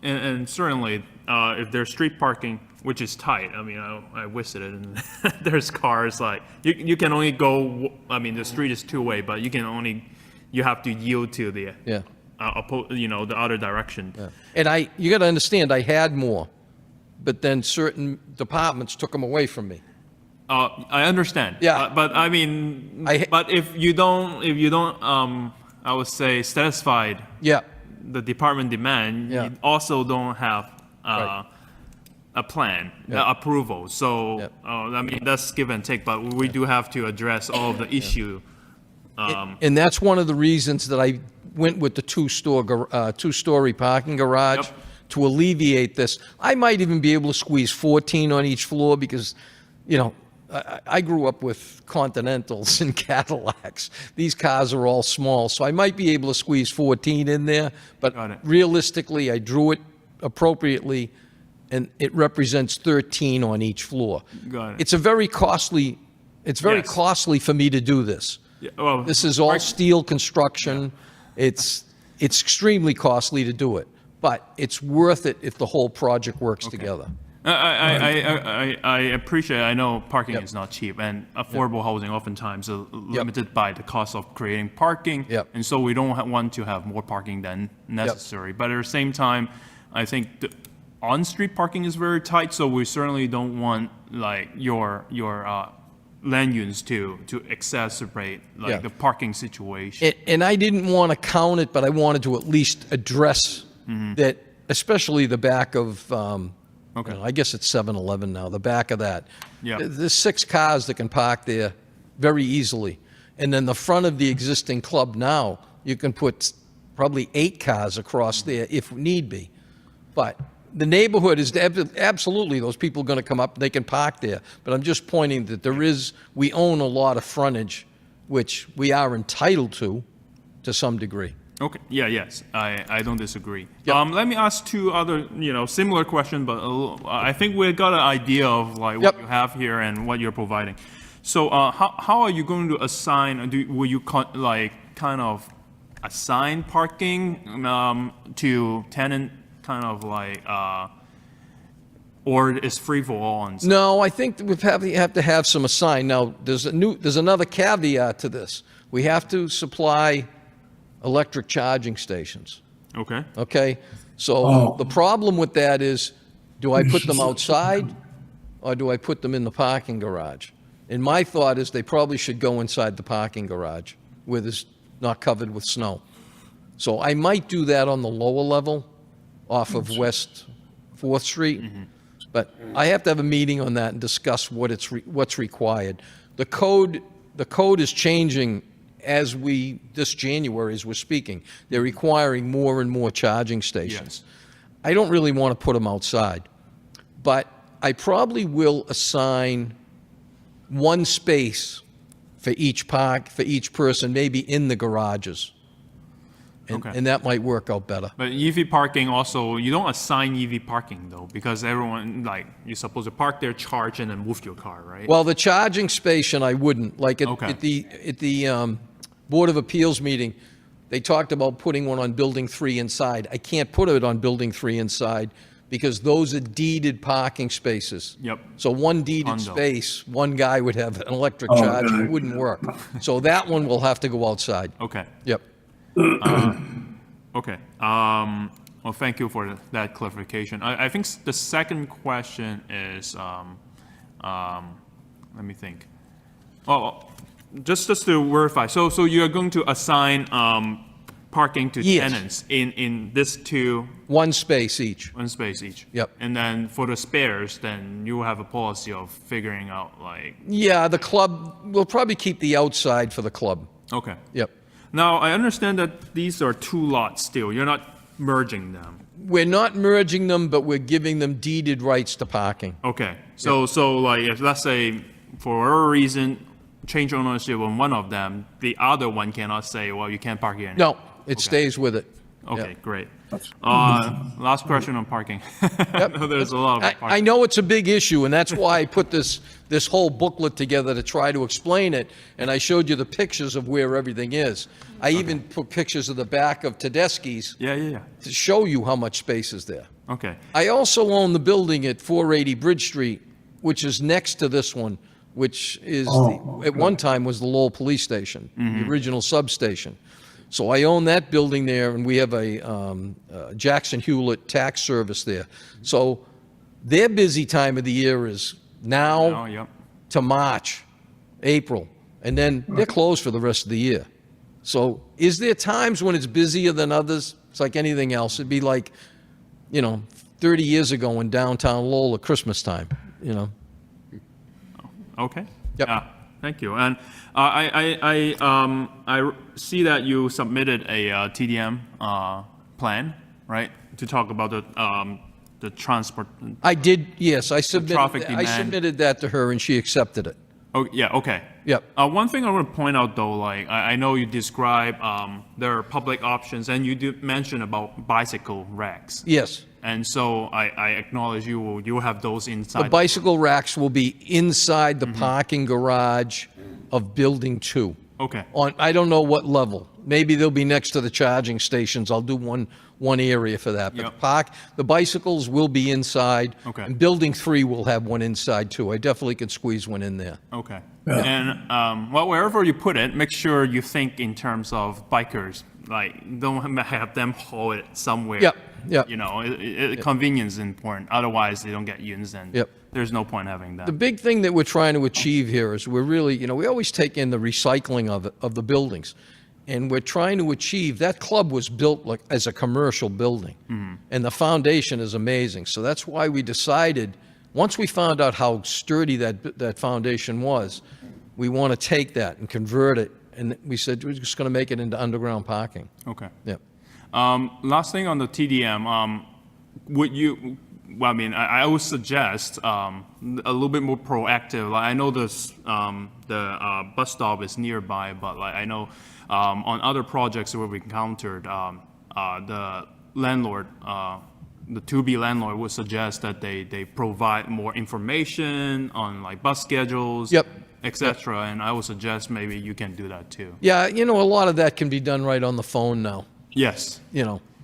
and certainly, if there's street parking, which is tight, I mean, I visited and there's cars like, you can only go, I mean, the street is 2-way, but you have to yield to the, Yeah. the other direction. Yeah. And you got to understand, I had more, but then certain departments took them away from me. I understand. Yeah. But I mean, I- but if you don't, I would say satisfied Yeah. the department demand, Yeah. you also don't have Right. a plan, Yeah. approval. So, Yeah. I mean, that's give and take, but we do have to address all of the issue. And that's one of the reasons that I went with the two-story parking garage Yep. to alleviate this. I might even be able to squeeze 14 on each floor because, I grew up with Continentals and Cadillacs. These cars are all small, so I might be able to squeeze 14 in there. But Got it. realistically, I drew it appropriately, and it represents 13 on each floor. Got it. It's very costly for me to do this. Yeah, well, This is all right- steel construction. It's extremely costly to do it, but it's worth it if the whole project works together. I appreciate. I know parking Yep. is not cheap, and affordable housing oftentimes is limited by the cost of creating parking. Yep. And so we don't want to have more parking than necessary. But at the same time, I think the on-street parking is very tight. So we certainly don't want like your land use to exacerbate like Yeah. the parking situation. And I didn't want to count it, but I wanted to at least address that, especially the back of, Okay. I guess it's 7-Eleven now, the back of that. Yeah. There's 6 cars that can park there very easily. And then the front of the existing club now, you can put probably 8 cars across there if need be. But the neighborhood is absolutely, those people are going to come up, they can park there. But I'm just pointing that we own a lot of frontage, which we are entitled to some degree. Okay. Yeah. Yes. I don't disagree. Yep. Let me ask 2 other similar question, but I think we got an idea of like what Yep. you have here and what you're providing. So how are you going to assign? Will you kind of assign parking to tenant kind of like or is free for all on site? No, I think that we have to have some assigned. Now, there's another caveat to this. We have to supply electric charging stations, Okay. okay? So the problem with that is, do I put them outside or do I put them in the parking garage? And my thought is they probably should go inside the parking garage where it's not covered with snow. So I might do that on the lower level off of West 4th Street. But I have to have a meeting on that and discuss what's required. The code is changing this January as we're speaking. They're requiring more and more charging stations. Yes. I don't really want to put them outside, but I probably will assign one space for each person, maybe in the garages. Okay. And that might work out better. But EV parking also, you don't assign EV parking though, because everyone, like, you're supposed to park there, charge, and then move your car, right? Well, the charging station, I wouldn't. Like Okay. at the Board of Appeals meeting, they talked about putting one on Building 3 inside. I can't put it on Building 3 inside because those are deeded parking spaces. Yep. So one deeded Condo. space, one guy would have an electric Oh, charger. okay. It wouldn't work. So that one will have to go outside. Okay. Yep. Okay. Well, thank you for that clarification. I think the second question is, let me think. Oh, just to verify. So you are going to assign parking to Yes. tenants in this two, One space each. one space each. Yep. And then for the spares, then you have a policy of figuring out like, Yeah, the club, we'll probably keep the outside for the club. okay. Yep. Now, I understand that these are two lots still. You're not merging them. We're not merging them, but we're giving them deeded rights to parking. Okay. So like, if let's say for whatever reason, change ownership on one of them, the other one cannot say, well, you can't park here anymore. No, it stays with it. Okay, Yeah. great. Last question on parking. I know there's a lot of I parking. know it's a big issue, and that's why I put this whole booklet together to try to explain it, and I showed you the pictures of where everything is. I even put pictures of the back of Tedeschi's Yeah. to show you how much space is there. Okay. I also own the building at 480 Bridge Street, which is next to this one, which is, at one time was the Lowell Police Station, the original substation. So I own that building there, and we have a Jackson Hewlett tax service there. So their busy time of the year is Oh, now yep. to March, April, and then they're closed for the rest of the year. So is there times when it's busier than others? It's like anything else. It'd be like, 30 years ago in downtown Lowell at Christmas time, Okay. Yep. Yeah. Thank you. And I see that you submitted a TDM plan, right, to talk about the transport. I did, yes, I traffic demand. submitted that to her and she accepted it. Oh, yeah. Okay. Yep. One thing I want to point out, though, like I know you describe there are public options, and you did mention about bicycle racks. Yes. And so I acknowledge you will have those The inside. bicycle racks will be inside the parking garage of Building 2. Okay. On, I don't know what level. Maybe they'll be next to the charging stations. I'll do one area for that. But Yep. the bicycles will be inside. Okay. And Building 3 will have one inside too. I definitely can squeeze one in there. Okay. And well, wherever you put it, make sure you think in terms of bikers. Like, don't have them haul it somewhere. Yep, yep. Convenience is important. Otherwise, they don't get used, and Yep. there's no point having that. The big thing that we're trying to achieve here is we're really, we always take in the recycling of the buildings. And we're trying to achieve, that club was built like as a commercial building. And the foundation is amazing. So that's why we decided, once we found out how sturdy that foundation was, we want to take that and convert it. And we said, we're just going to make it into underground parking. Okay. Yep. Last thing on the TDM, would you? Well, I mean, I would suggest a little bit more proactive. Like, I know this, the bus stop is nearby, but like I know on other projects where we encountered, the landlord, the to-be landlord would suggest that they provide more information on like bus schedules, Yep. etc. And I would suggest maybe you can do that too. Yeah, a lot of that can be done right on the phone now, Yes.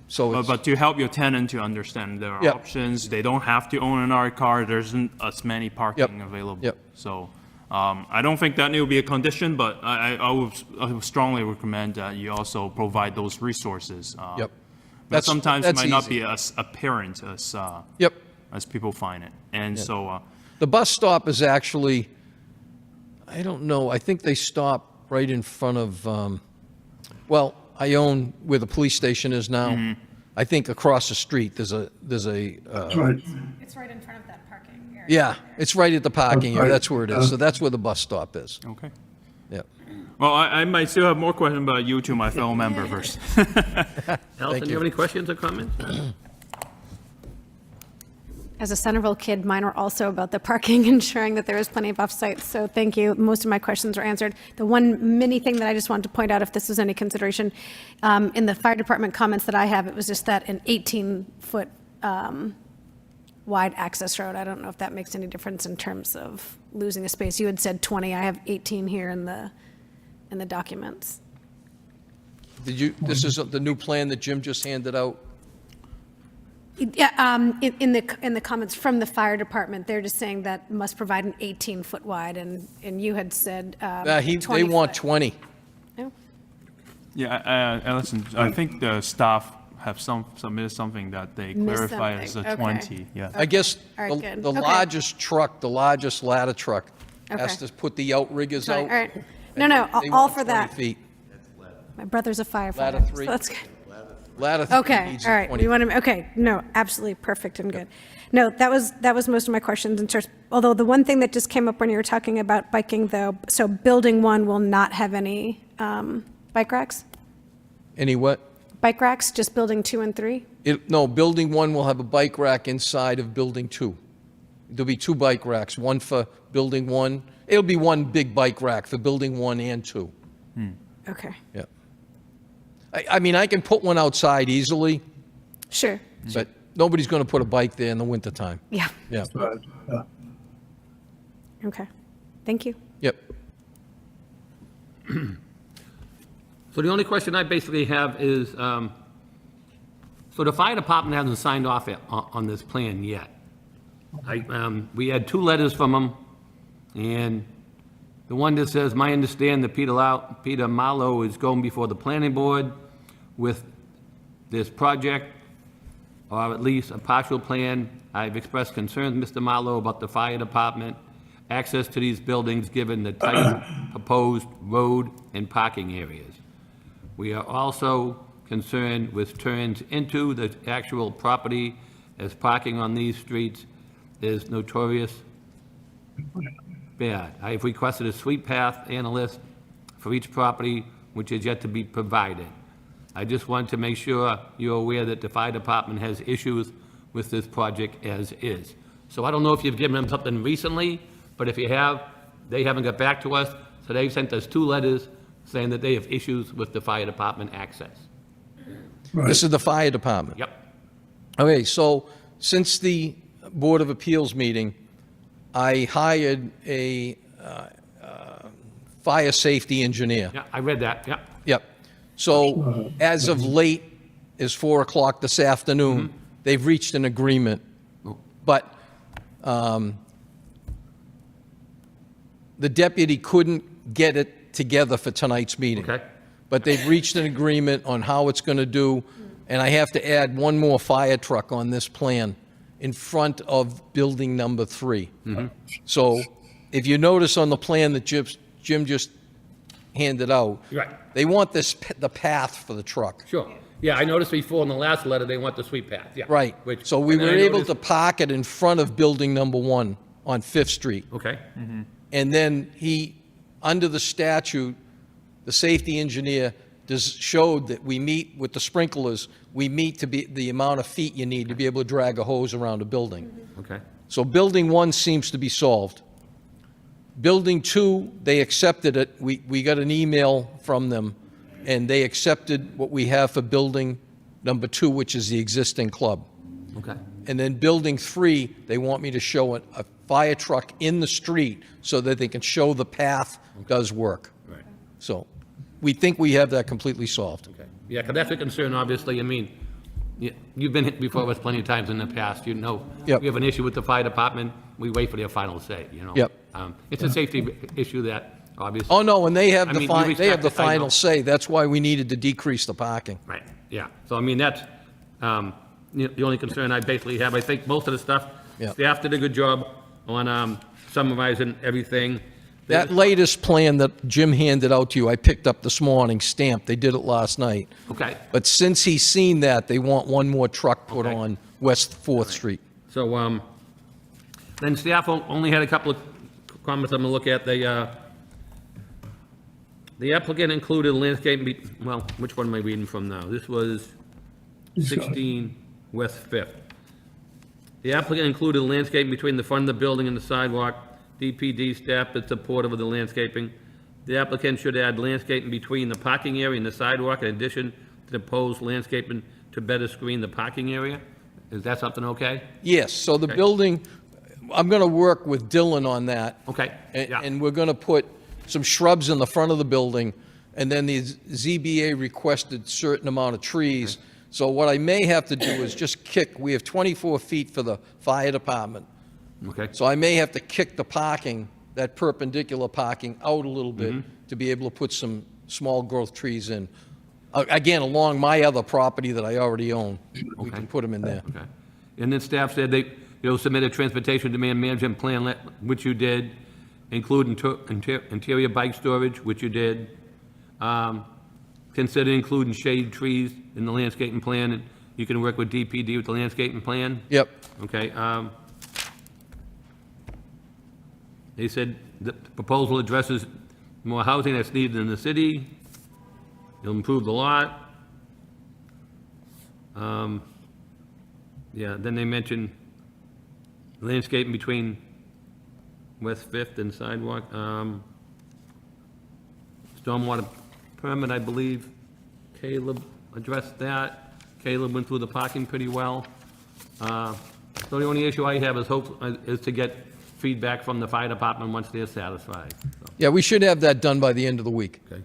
So it's, But to help your tenant to understand there are Yep. options, they don't have to own another car, there isn't as many parking available. Yep. So I don't think that will be a condition, but I would strongly recommend that you also provide those resources. Yep. But sometimes it that's might not easy. be as apparent Yep. as people find it. And so, The bus stop is actually, I don't know, I think they stop right in front of, I own where the police station is now. I think across the street, there's a, Right. It's right in front of that parking area. yeah, it's right at the parking area. Right. That's where it is. So that's where the bus stop is. Okay. Yeah. Well, I might still have more questions, but you two, my fellow member first. Allison, do you have any questions or comments? As a Centerville kid, mine were also about the parking, ensuring that there was plenty of off-sites, so thank you. Most of my questions were answered. The one mini thing that I just wanted to point out, if this was any consideration, in the fire department comments that I have, it was just that an 18-foot wide access road. I don't know if that makes any difference in terms of losing a space. You had said 20, I have 18 here in the documents. Did you, this is the new plan that Jim just handed out? Yeah, in the comments from the fire department, they're just saying that must provide an 18-foot wide, and you had said 20 They want foot. 20. No? Yeah, Alison, I think the staff have submitted something that they Missed clarify as a something, okay. 20, yeah. I guess All right, good. the Okay. largest truck, the largest ladder truck has Okay. to put the outriggers All out. right. No, They all want for 20 that. feet. My brother's a firefighter. Ladder three. So that's good. Ladder 3 Okay, needs all right. 20. We want to, okay, no, absolutely perfect and good. No, that was most of my questions in terms, although the one thing that just came up when you were talking about biking though, so building 1 will not have any bike racks? Any what? Bike racks, just building 2 and 3? No, building 1 will have a bike rack inside of building 2. There'll be 2 bike racks, one for building 1. It'll be one big bike rack for building 1 and 2. Okay, Yeah. I mean, I can put one outside easily, sure, but nobody's going to put a bike there in the wintertime. yeah, Yeah. Right. Yeah. okay. Thank you. Yep. So the only question I basically have is, so the fire department hasn't signed off on this plan yet. We had 2 letters from them, and the one that says, "My understand that Peter Marlowe is going before the planning board with this project, or at least a partial plan. I've expressed concerns, Mr. Marlowe, about the fire department access to these buildings, given the tight proposed road and parking areas. We are also concerned with turns into the actual property, as parking on these streets is notorious bad. I have requested a sweep path analyst for each property, which is yet to be provided. I just want to make sure you're aware that the fire department has issues with this project as is." So I don't know if you've given them something recently, but if you have, they haven't got back to us. So they've sent us 2 letters saying that they have issues with the fire department access. This is the fire department. Yep. Okay, so since the Board of Appeals meeting, I hired a fire safety engineer. Yeah, I read that, yeah. Yep. So as of late, as 4 o'clock this afternoon, they've reached an agreement. But the deputy couldn't get it together for tonight's meeting. Okay. But they've reached an agreement on how it's going to do, and I have to add one more fire truck on this plan in front of building number 3. So if you notice on the plan that Jim just handed out, Right. they want the path for the truck. Sure. Yeah, I noticed before in the last letter, they want the sweep path, yeah. Right. Which- So we and were I able noticed- to park it in front of building number 1 on Fifth Street. Okay, And then under the statute, the safety engineer showed that we meet with the sprinklers, we meet to be the amount of feet you need to be able to drag a hose around a building. okay. So building 1 seems to be solved. Building 2, they accepted it. We got an email from them, and they accepted what we have for building number 2, which is the existing club. Okay. And then building 3, they want me to show a fire truck in the street so that they can show the path does work. Right. So we think we have that completely solved. Okay. Yeah, because that's a concern, obviously. I mean, you've been hit before us plenty of times in the past, you know. Yep. We have an issue with the fire department, we wait for their final say, you know. Yep. It's a safety issue that, obviously. Oh, no, and they have I the mean, you they have respect the it, I know. final say. That's why we needed to decrease the parking. Right, yeah. So, I mean, that's the only concern I basically have. I think most of the stuff, Yeah. staff did a good job on summarizing everything. That latest plan that Jim handed out to you, I picked up this morning, stamped. They did it last night. Okay, But since he's seen that, they want one more truck put Okay. on West Fourth Street. so, then staff only had a couple of comments I'm gonna look at. The applicant included landscape, well, which one am I reading from now? This was 16 West Fifth. The applicant included landscaping between the front of the building and the sidewalk. DPD staff is supportive of the landscaping. The applicant should add landscaping between the parking area and the sidewalk in addition to the proposed landscaping to better screen the parking area. Is that something okay? Yes, so the building, I'm going to work with Dylan on that. Okay, yeah. And we're going to put some shrubs in the front of the building, and then the ZBA requested certain amount of trees. So what I may have to do is just kick, we have 24 feet for the fire department. Okay, So I may have to kick the parking, that perpendicular parking, out a little bit to be able to put some small growth trees in. Again, along my other property that I already own. We can put them in there. okay. And then staff said they'll submit a transportation demand management plan, which you did, include interior bike storage, which you did. Consider including shade trees in the landscaping plan, and you can work with DPD with the landscaping plan. Yep, Okay, they said the proposal addresses more housing that's needed in the city. It'll improve the lot. Yeah, then they mentioned landscaping between West Fifth and sidewalk. Stormwater permit, I believe Caleb addressed that. Caleb went through the parking pretty well. So the only issue I have is to get feedback from the fire department once they're satisfied. So, yeah, we should have that done by the end of the week. okay.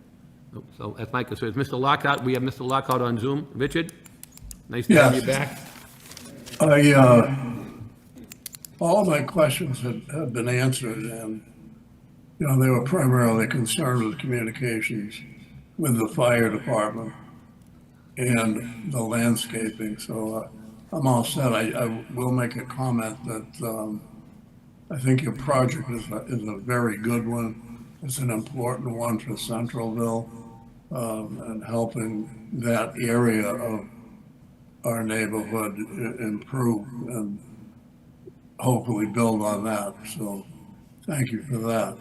So that's my concern. Mr. Lockhart, we have Mr. Lockhart on Zoom. Richard, nice to have you back. All of my questions have been answered, and, you know, they were primarily concerned with communications with the fire department and the landscaping, so I'm all set. I will make a comment that I think your project is a very good one. It's an important one for Centralville, and helping that area of our neighborhood improve and hopefully build on that. So thank you for that.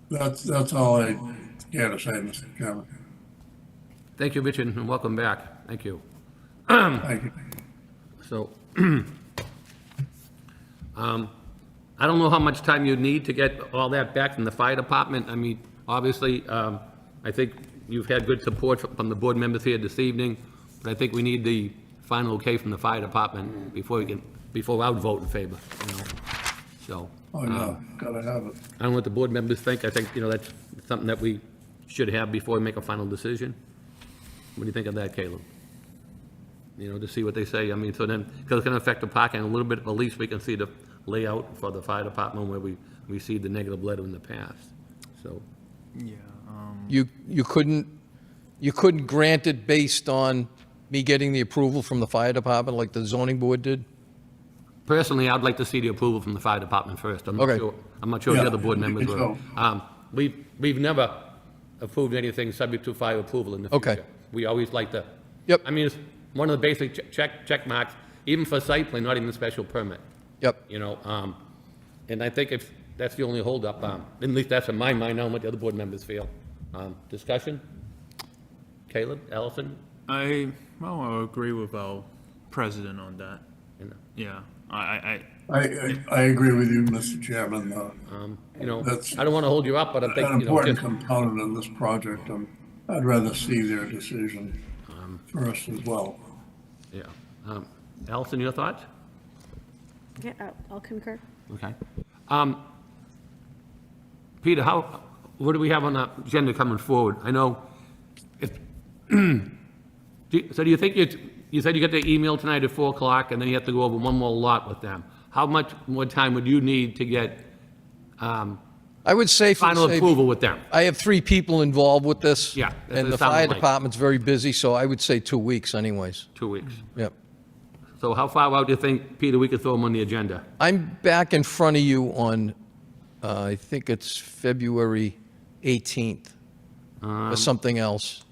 That's all I care to say, Mr. Chairman. Thank you, Richard, and welcome back. Thank you. Thank you. So, I don't know how much time you need to get all that back from the fire department. I mean, obviously, I think you've had good support from the board members here this evening, but I think we need the final okay from the fire department before I would vote in favor, you know, so. Oh, yeah, gotta have it. I don't know what the board members think. I think, you know, that's something that we should have before we make a final decision. What do you think of that, Caleb? You know, to see what they say. I mean, so then, because it's going to affect the parking a little bit, at least we can see the layout for the fire department where we see the negative letter in the past, so. Yeah. You couldn't grant it based on me getting the approval from the fire department like the zoning board did? Personally, I'd like to see the approval from the fire department first. I'm not Okay. sure, I'm not sure the Yeah, other board members me were. too. We've never approved anything subject to fire approval in the future. Okay. We always like to. Yep. I mean, it's one of the basic check marks, even for site plan, not even a special permit, Yep. you know? And I think if that's the only holdup, at least that's in my mind, I don't know what the other board members feel. Discussion? Caleb, Allison? I agree with our president on that. You know, Yeah. I I agree with you, Mr. Chairman. You know, That's I don't want to hold you up, but I think, an you know, important just, component of this project. I'd rather see their decision first as well. yeah. Allison, your thoughts? Yeah, I'll concur. Okay. Peter, what do we have on the agenda coming forward? I know, if, so do you think you said you got the email tonight at 4 o'clock, and then you have to go over one more lot with them. How much more time would you need to get I would say for the final sake- approval with them? I have 3 people involved with this. Yeah, that's And what the it sounds fire like. department's very busy, so I would say 2 weeks anyways. 2 weeks. Yep. So how far out do you think, Peter, we could throw them on the agenda? I'm back in front of you on I think it's February 18th or something else.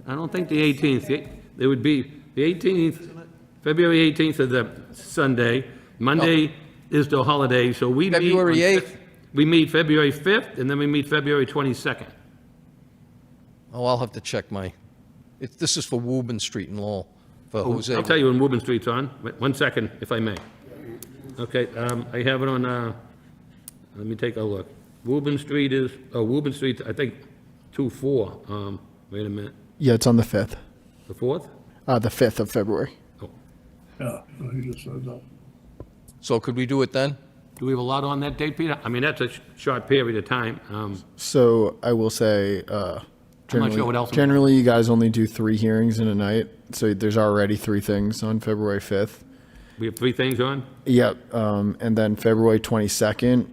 I don't think the 18th. It would be the 18th, February 18th is the Sunday. Monday is the holiday, so we meet. February on 8th? We meet February 5th, and then we meet February 22nd. Oh, I'll have to check this is for Woburn Street in Lowell, for Jose. I'll tell you when Woburn Street's on. Wait 1 second, if I may. Okay, I have it on, let me take a look. Woburn Street, I think, 2/4. Wait a minute. Yeah, it's on the 5th. The 4th? The 5th of February. Yeah, he just said that. So could we do it then? Do we have a lot on that date, Peter? I mean, that's a short period of time. So I will say, I'm not sure what else. generally you guys only do 3 hearings in a night. So there's already 3 things on February 5th. We have 3 things on? Yep. And then February 22nd,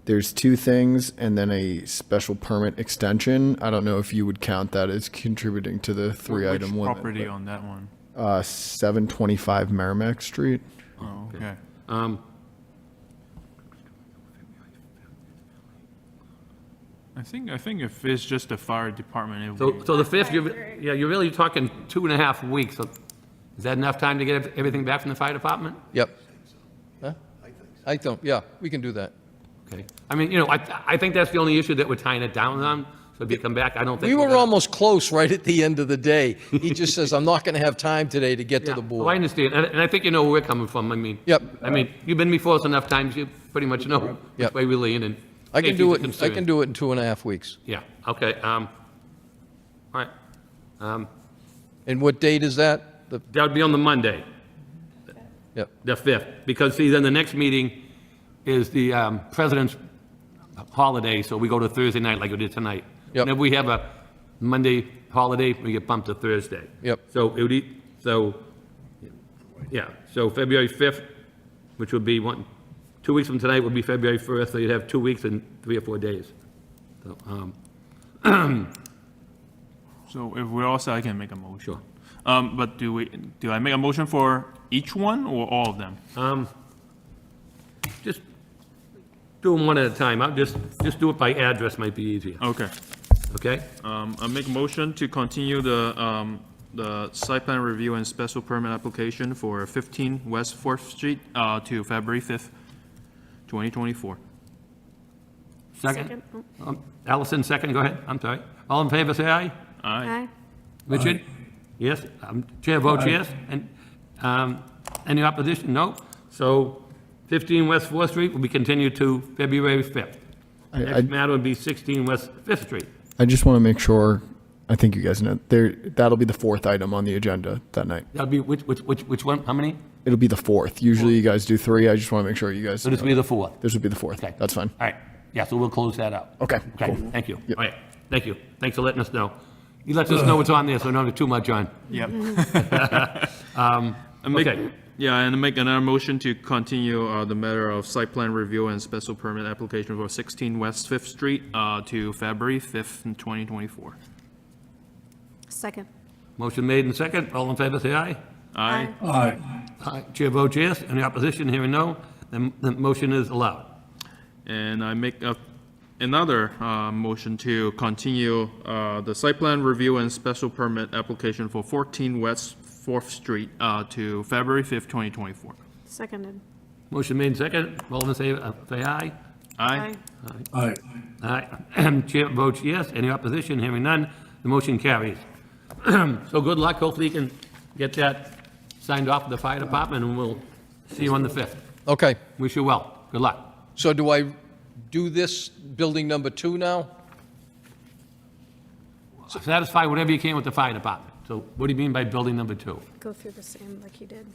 there's 2 things and then a special permit extension. I don't know if you would count that as contributing to the 3-item Which limit. property on that one? 725 Merrimack Street. Oh, okay. I think if it's just the fire department, it would. So the 5th, you're really talking 2.5 weeks. So is that enough time to get everything back from the fire department? Yep. Huh? I don't, yeah, we can do that. Okay. I mean, I think that's the only issue that we're tying it down on. So if you come back, I don't think. We we're were gonna- almost close right at the end of the day. He just says, I'm not going to have time today to get to Yeah, the well, I board. understand, and I think you know where we're coming from. I mean. Yep. I mean, you've been before us enough times, you pretty much know which Yep. way we lean, and. I can safety's do a it, I concern. can do it in 2.5 weeks. Yeah, okay, all right. And what date is that? That would be on the Monday, Yep, the 5th, because see, then the next meeting is the President's holiday, so we go to Thursday night like we did tonight. Yep. And if we have a Monday holiday, we get bumped to Thursday. Yep. So it would, yeah, so February 5th, which would be 2 weeks from tonight would be February 1st, so you'd have 2 weeks and 3 or 4 days. So, So if we're all set, I can make a motion. Sure. But do I make a motion for each one or all of them? Just do them one at a time. I'll just do it by address, might be easier, Okay. okay? I make a motion to continue the site plan review and special permit application for 15 West 4th Street to February 5th, 2024. Second? Allison, second, go ahead, I'm sorry. All in favor, say aye. Aye. Richard? Yes, chair votes yes, and any opposition? No. So 15 West 4th Street will be continued to February 5th. Next matter would be 16 West 5th Street. I just want to make sure, I think you guys know, that'll be the 4th item on the agenda that night. That'll be, which one, how many? It'll be the 4th. Usually you guys do 3. I just want to make sure you guys. So this will be the 4th. This would be the 4th. Okay. That's fine. All right, yeah, so we'll close that out. Okay, Okay, cool. thank you. Yep. All right, thank you. Thanks for letting us know. You let us know what's on there, so we don't have too much on. Yep. Okay. Yeah, and make another motion to continue the matter of site plan review and special permit application for 16 West 5th Street to February 5th, 2024. Second. Motion made and second. All in favor, say aye. Aye. Aye. Aye. Chair votes yes. Any opposition? Hearing no, then the motion is allowed. And I make another motion to continue the site plan review and special permit application for 14 West 4th Street to February 5th, 2024. Seconded. Motion made and second. All in favor, say aye. Aye. Aye. Aye. Chair votes yes. Any opposition? Hearing none, the motion carries. So good luck. Hopefully you can get that signed off with the fire department, and we'll see you on the 5th. okay. Wish you well. Good luck. So do I do this building number 2 now? Satisfy whatever you can with the fire department. So what do you mean by building number 2? Go through the same like you did.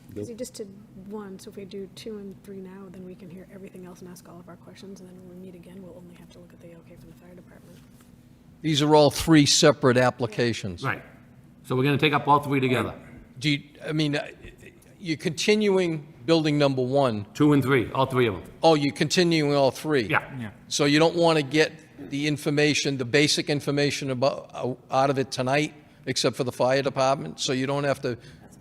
Because you just did 1, so if we do 2 and 3 now, then we can hear everything else and ask all of our questions, and then when we meet again, we'll only have to look at the okay from the fire department. These are all 3 separate applications. Right. So we're going to take up all 3 together. Do you, I mean, you're continuing building number 1. 2 and 3, all 3 of them. Oh, you're continuing all 3? Yeah. Yeah. So you don't want to get the information, the basic information about, out of it tonight, except for the fire department? So you don't have to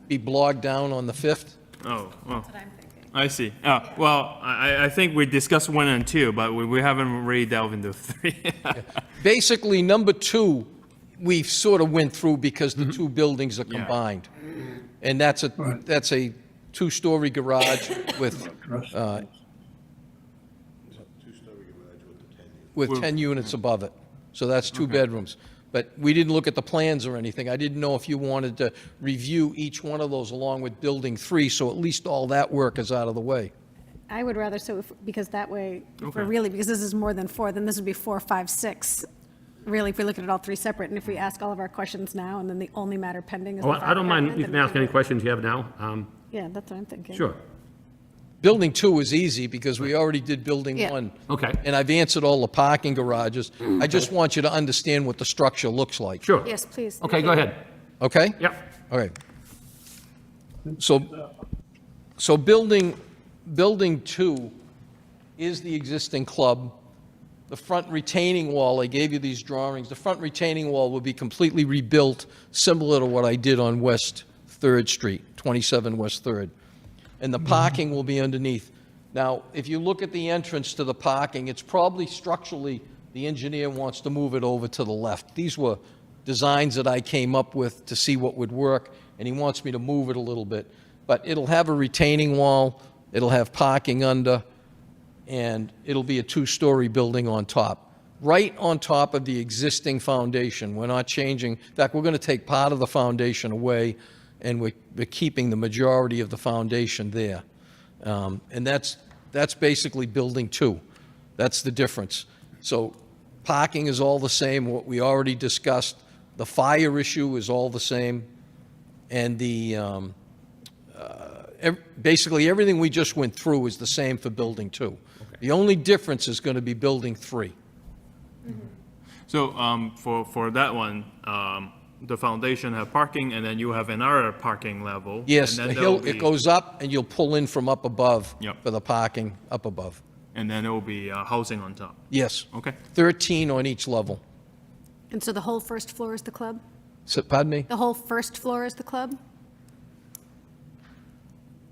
be bogged down on the 5th? Oh, well, What I'm thinking. I see. Well, I think we discussed 1 and 2, but we haven't really delved into 3. Basically, number 2, we sort of went through because the two buildings are combined. And that's a 2-story garage with 10 units above it. So that's 2 bedrooms. But we didn't look at the plans or anything. I didn't know if you wanted to review each one of those along with building 3, so at least all that work is out of the way. I would rather, because that way, if we're really, because this is more than 4, then this would be 4, 5, 6. Really, if we look at it all 3 separate, and if we ask all of our questions now, and then the only matter pending is the Oh, I don't fire mind, department, you then can we ask any questions you have now. Yeah, that's what I'm thinking. Sure. Building 2 is easy because we already did building Yeah. 1. Okay. And I've answered all the parking garages. I just want you to understand what the structure looks like. Sure. Yes, please. Okay, go ahead. Okay? Yep. All right. So building 2 is the existing club. The front retaining wall, I gave you these drawings. The front retaining wall will be completely rebuilt, similar to what I did on West 3rd Street, 27 West 3rd. And the parking will be underneath. Now, if you look at the entrance to the parking, it's probably structurally, the engineer wants to move it over to the left. These were designs that I came up with to see what would work, and he wants me to move it a little bit. But it'll have a retaining wall, it'll have parking under, and it'll be a 2-story building on top. Right on top of the existing foundation. We're not changing. In fact, we're going to take part of the foundation away, and we're keeping the majority of the foundation there. And that's basically building 2. That's the difference. So parking is all the same, what we already discussed. The fire issue is all the same. And basically everything we just went through is the same for building 2. Okay. The only difference is going to be building 3. So for that one, the foundation have parking, and then you have another parking level. Yes, and the then there'll hill, it be- goes up, and you'll pull in from up above Yep. for the parking up above. And then there will be housing on top. Yes, Okay. 13 on each level. And so the whole first floor is the club? So, pardon me? The whole first floor is the club?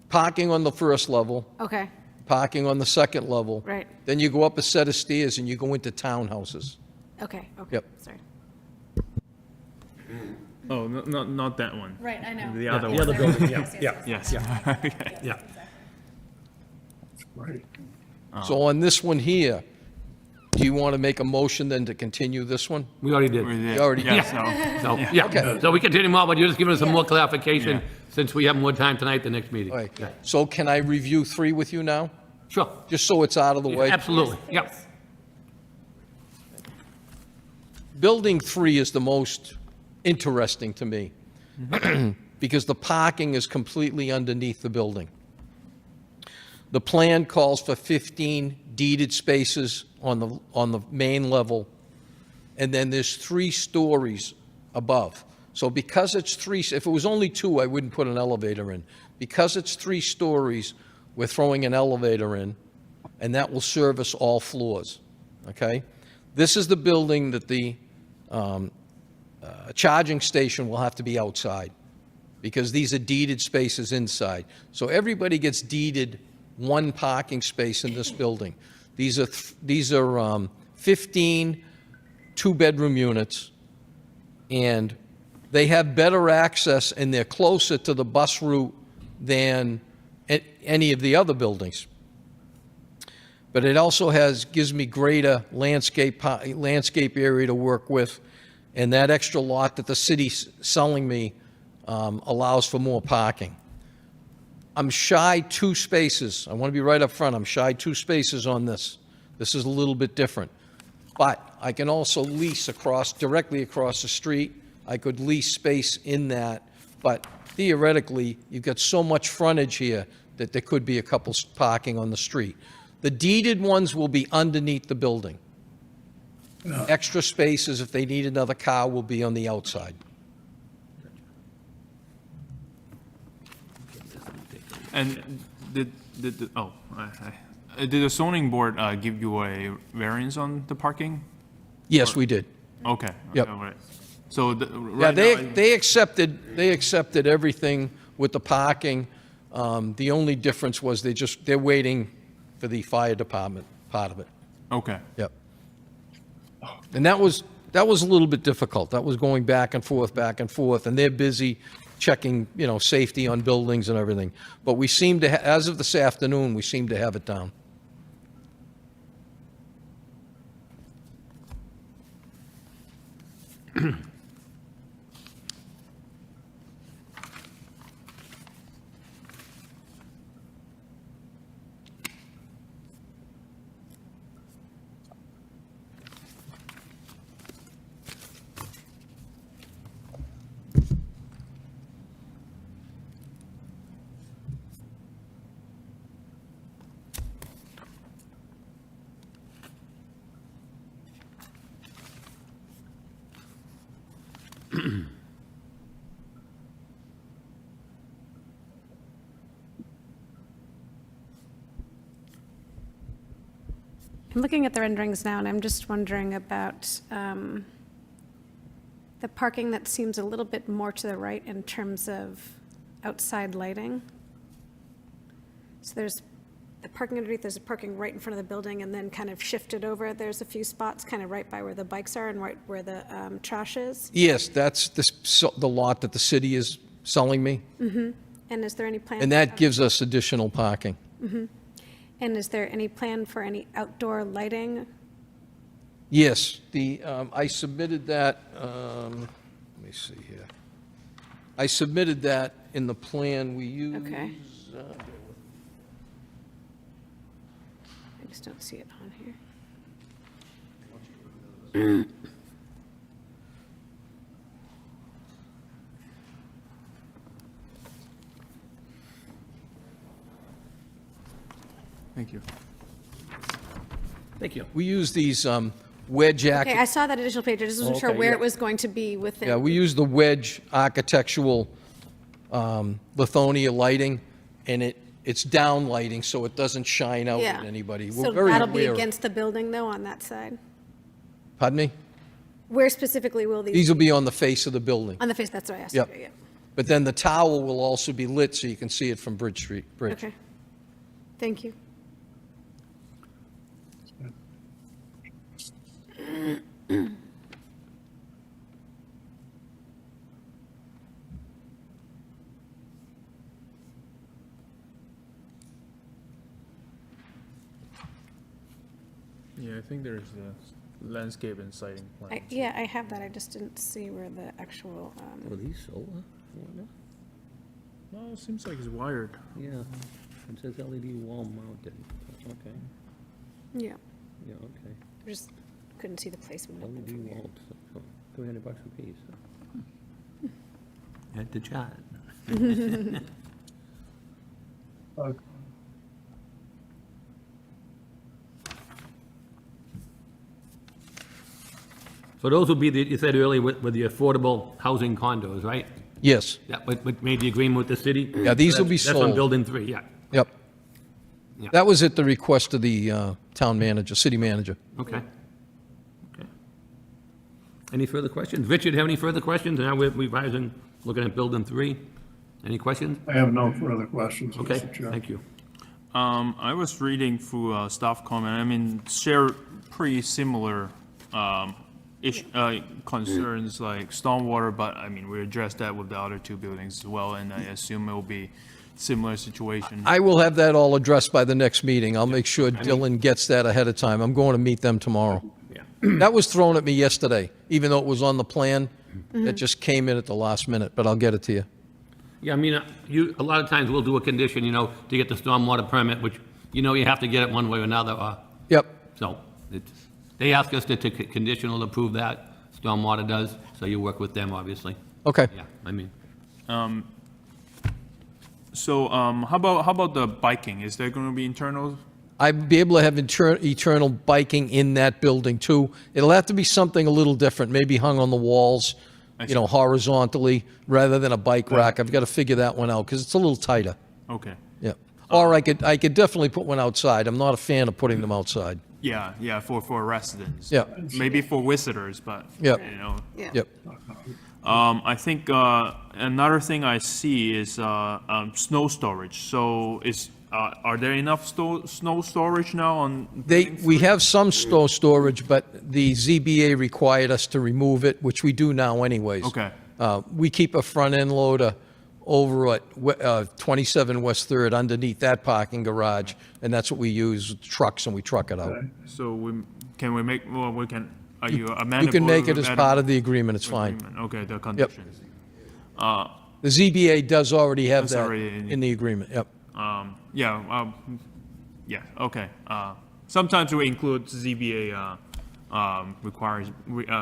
Parking on the first level, Okay, parking on the second level. right. Then you go up a set of stairs and you go into townhouses. Okay, okay. Yep. Sorry. Oh, not that one. Right, I know. The other The one. other building, yeah. Yes. Yeah. Right. So on this one here, do you want to make a motion then to continue this one? We already did. We did. You already- Yeah, so- So, yeah, so we continue more, but you're just giving us some more clarification Yeah. since we have more time tonight, the next meeting. All right. So can I review 3 with you now? Sure, Just so it's out of the way? absolutely, yep. Building 3 is the most interesting to me because the parking is completely underneath the building. The plan calls for 15 deeded spaces on the main level, and then there's 3 stories above. So because it's 3, if it was only 2, I wouldn't put an elevator in. Because it's 3 stories, we're throwing an elevator in, and that will service all floors, okay? This is the building that the charging station will have to be outside, because these are deeded spaces inside. So everybody gets deeded 1 parking space in this building. These are 15 2-bedroom units, and they have better access, and they're closer to the bus route than any of the other buildings. But it also gives me greater landscape area to work with, and that extra lot that the city's selling me allows for more parking. I'm shy 2 spaces. I want to be right up front. I'm shy 2 spaces on this. This is a little bit different. But I can also lease directly across the street. I could lease space in that. But theoretically, you've got so much frontage here that there could be a couple parking on the street. The deeded ones will be underneath the building. Extra spaces, if they need another car, will be on the outside. And did the zoning board give you a variance on the parking? Yes, we did. Okay. Yep. All right. So Yeah, right now, they accepted everything with the parking. The only difference was they're waiting for the fire department part of it. Okay. Yep. And that was a little bit difficult. That was going back and forth, and they're busy checking, safety on buildings and everything. But we seem to, as of this afternoon, we seem to have it down. I'm looking at the renderings now, and I'm just wondering about the parking that seems a little bit more to the right in terms of outside lighting. So there's the parking underneath, there's a parking right in front of the building, and then kind of shifted over, there's a few spots kind of right by where the bikes are and right where the trash is. Yes, that's the lot that the city is selling me, And is there any plan? and that gives us additional parking. And is there any plan for any outdoor lighting? Yes, I submitted that, let me see here. I submitted that in the plan we use. Okay. I just don't see it on here. Thank you. Thank you. We use these wedge Okay, I saw that additional page, I just wasn't sure Okay, where yeah. it was going to be within. Yeah, we use the wedge architectural lithonia lighting, and it's down lighting, so it doesn't shine out Yeah. at anybody. So We're very that'll be aware. against the building, though, on that side? Pardon me? Where specifically will these? These will be on the face of the building. On the face, that's what I asked you, Yep. yeah. But then the tower will also be lit, so you can see it from Bridge Street Bridge. Okay. Thank you. Yeah, I think there's the landscape and sighting plan. Yeah, I have that, I just didn't see where the actual, Are these solar? No, it seems like it's wired. Yeah, it says LED wall mounted. Okay, yeah, yeah, okay. I just couldn't see the placement of them LED from here. wall, $300 a piece. At the chart. So those would be, you said earlier, with the affordable housing condos, right? Yes, Yeah, but made the agreement with the city? Yeah, these will be That's on sold. building 3, yeah. yep. Yeah. That was at the request of the town manager, city manager. Okay. Okay. Any further questions? Richard, have any further questions? Now we're revising, looking at building 3. Any questions? I have no further questions, Okay, Mr. Chair. thank you. I was reading through staff comment. I mean, share pretty similar concerns like stormwater, but I mean, we addressed that with the other two buildings as well, and I assume it will be similar situation. I will have that all addressed by the next meeting. I'll make sure Dylan gets that ahead of time. I'm going to meet them tomorrow. Yeah. That was thrown at me yesterday, even though it was on the plan. It just came in at the last minute, but I'll get it to you. Yeah, I mean, a lot of times we'll do a condition, to get the stormwater permit, which, you have to get it one way or another, Yep, so they ask us to conditional approve that, stormwater does, so you work with them, obviously. okay. Yeah, I mean, So, how about the biking? Is there going to be internal? I'd be able to have eternal biking in that building too. It'll have to be something a little different, maybe hung on the walls, horizontally, rather than a bike rack. I've got to figure that one out, because it's a little tighter. Okay. Yeah. Or I could definitely put one outside. I'm not a fan of putting them outside. Yeah, for residents. Yeah. Maybe for visitors, but Yeah. Yeah. Yep. I think another thing I see is snow storage. So are there enough snow storage now on? We have some storage, but the ZBA required us to remove it, which we do now anyways. Okay. We keep a front-end loader over at 27 West Third underneath that parking garage, and that's what we use with trucks, and we truck it out. So can we make, well, we can, are you amenable? You can make it to as that part of the agreement, it's fine. agreement? Okay, the conditions. The ZBA does already have That's that already in- in the agreement, yep. Yeah, okay. Sometimes we include ZBA requires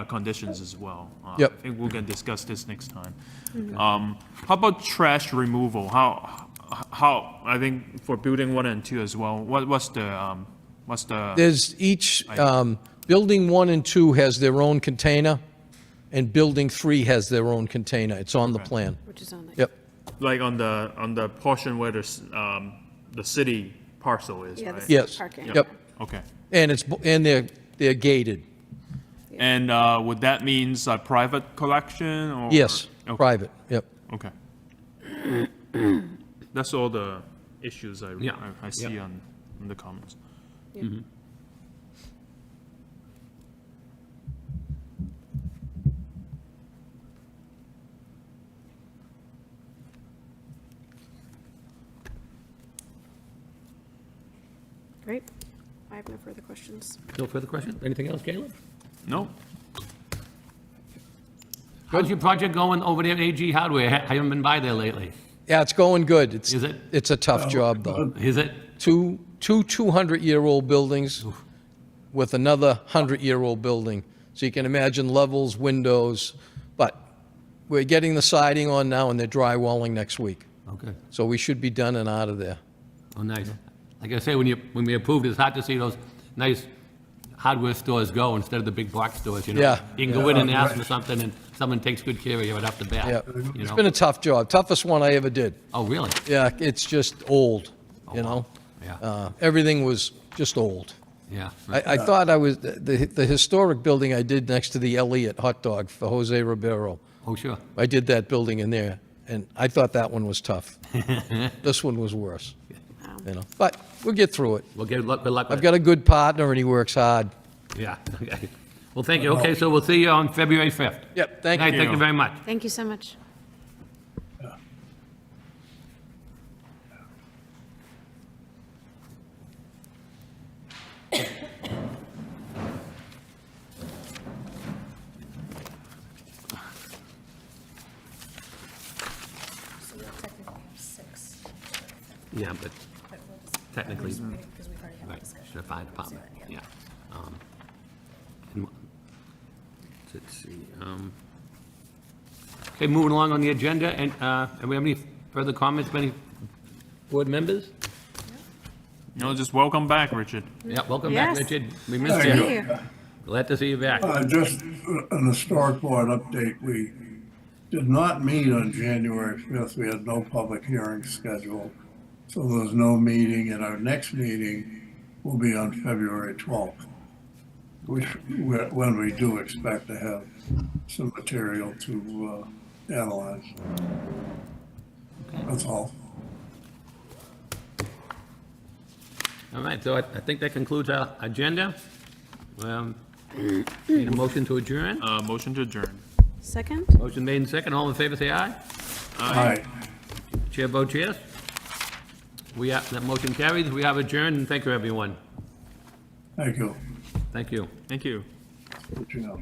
conditions as well. Yep. I think we can discuss this next time. How about trash removal? How, I think for building 1 and 2 as well, what's the, There's each, building 1 and 2 has their own container, and building 3 has their own container. It's on the plan. Which is on the. Yep, like on the portion where the city parcel is, Yeah, the right? city yes, parking. yep. Okay. And they're gated. And would that means a private collection or? Yes, Okay. private, yep. Okay. That's all the issues Yeah. I see Yeah. on the comments. Great. I have no further questions. No further questions? Anything else, Caleb? No? How's your project going over there at AG Hardware? I haven't been by there lately. Yeah, it's going good. Is it? It's a tough job, though. Is it? Two 200-year-old buildings with another 100-year-old building. So you can imagine levels, windows, but we're getting the siding on now, and they're drywalling next week. Okay. So we should be done and out of there. Oh, nice. Like I say, when we approved, it's hard to see those nice hardware stores go instead of the big box stores, you know? Yeah. You can go in and ask for something, and someone takes good care of you right off the bat. Yeah, you it's know? been a tough job, toughest one I ever did. Oh, really? Yeah, it's just old, you know? Yeah. Everything was just old. Yeah. I thought I was, the historic building I did next to the Elliott hot dog for Jose Ribeiro, Oh, sure. I did that building in there, and I thought that one was tough. This one was worse, you know? But we'll get through it. Well, good luck with I've got a good partner, and he works hard. Yeah, okay. Well, thank you. Okay, so we'll see you on February 5th. Yep, thank All right, you. thank you very much. Thank you so much. So we'll technically have 6. Yeah, but But we'll just, technically, because we've already had a right, discussion. the fire department, yeah. And let's see. Okay, moving along on the agenda, and do we have any further comments by any board members? No, just welcome back, Richard. Yeah, welcome back, Yes. Richard. We missed Thank you. you. Thank you. Glad to see you back. Just an historic board update, we did not meet on January 5th. We had no public hearing scheduled. So there's no meeting, and our next meeting will be on February 12th, when we do expect to have some material to analyze. That's all. All right, so I think that concludes our agenda. Need a motion to adjourn? Motion to adjourn. Second? Motion made and second. All in favor, say aye. Aye. Chair votes yes. That motion carries. We have adjourned, and thank you, everyone. Thank you. Thank you. Thank you. Good job.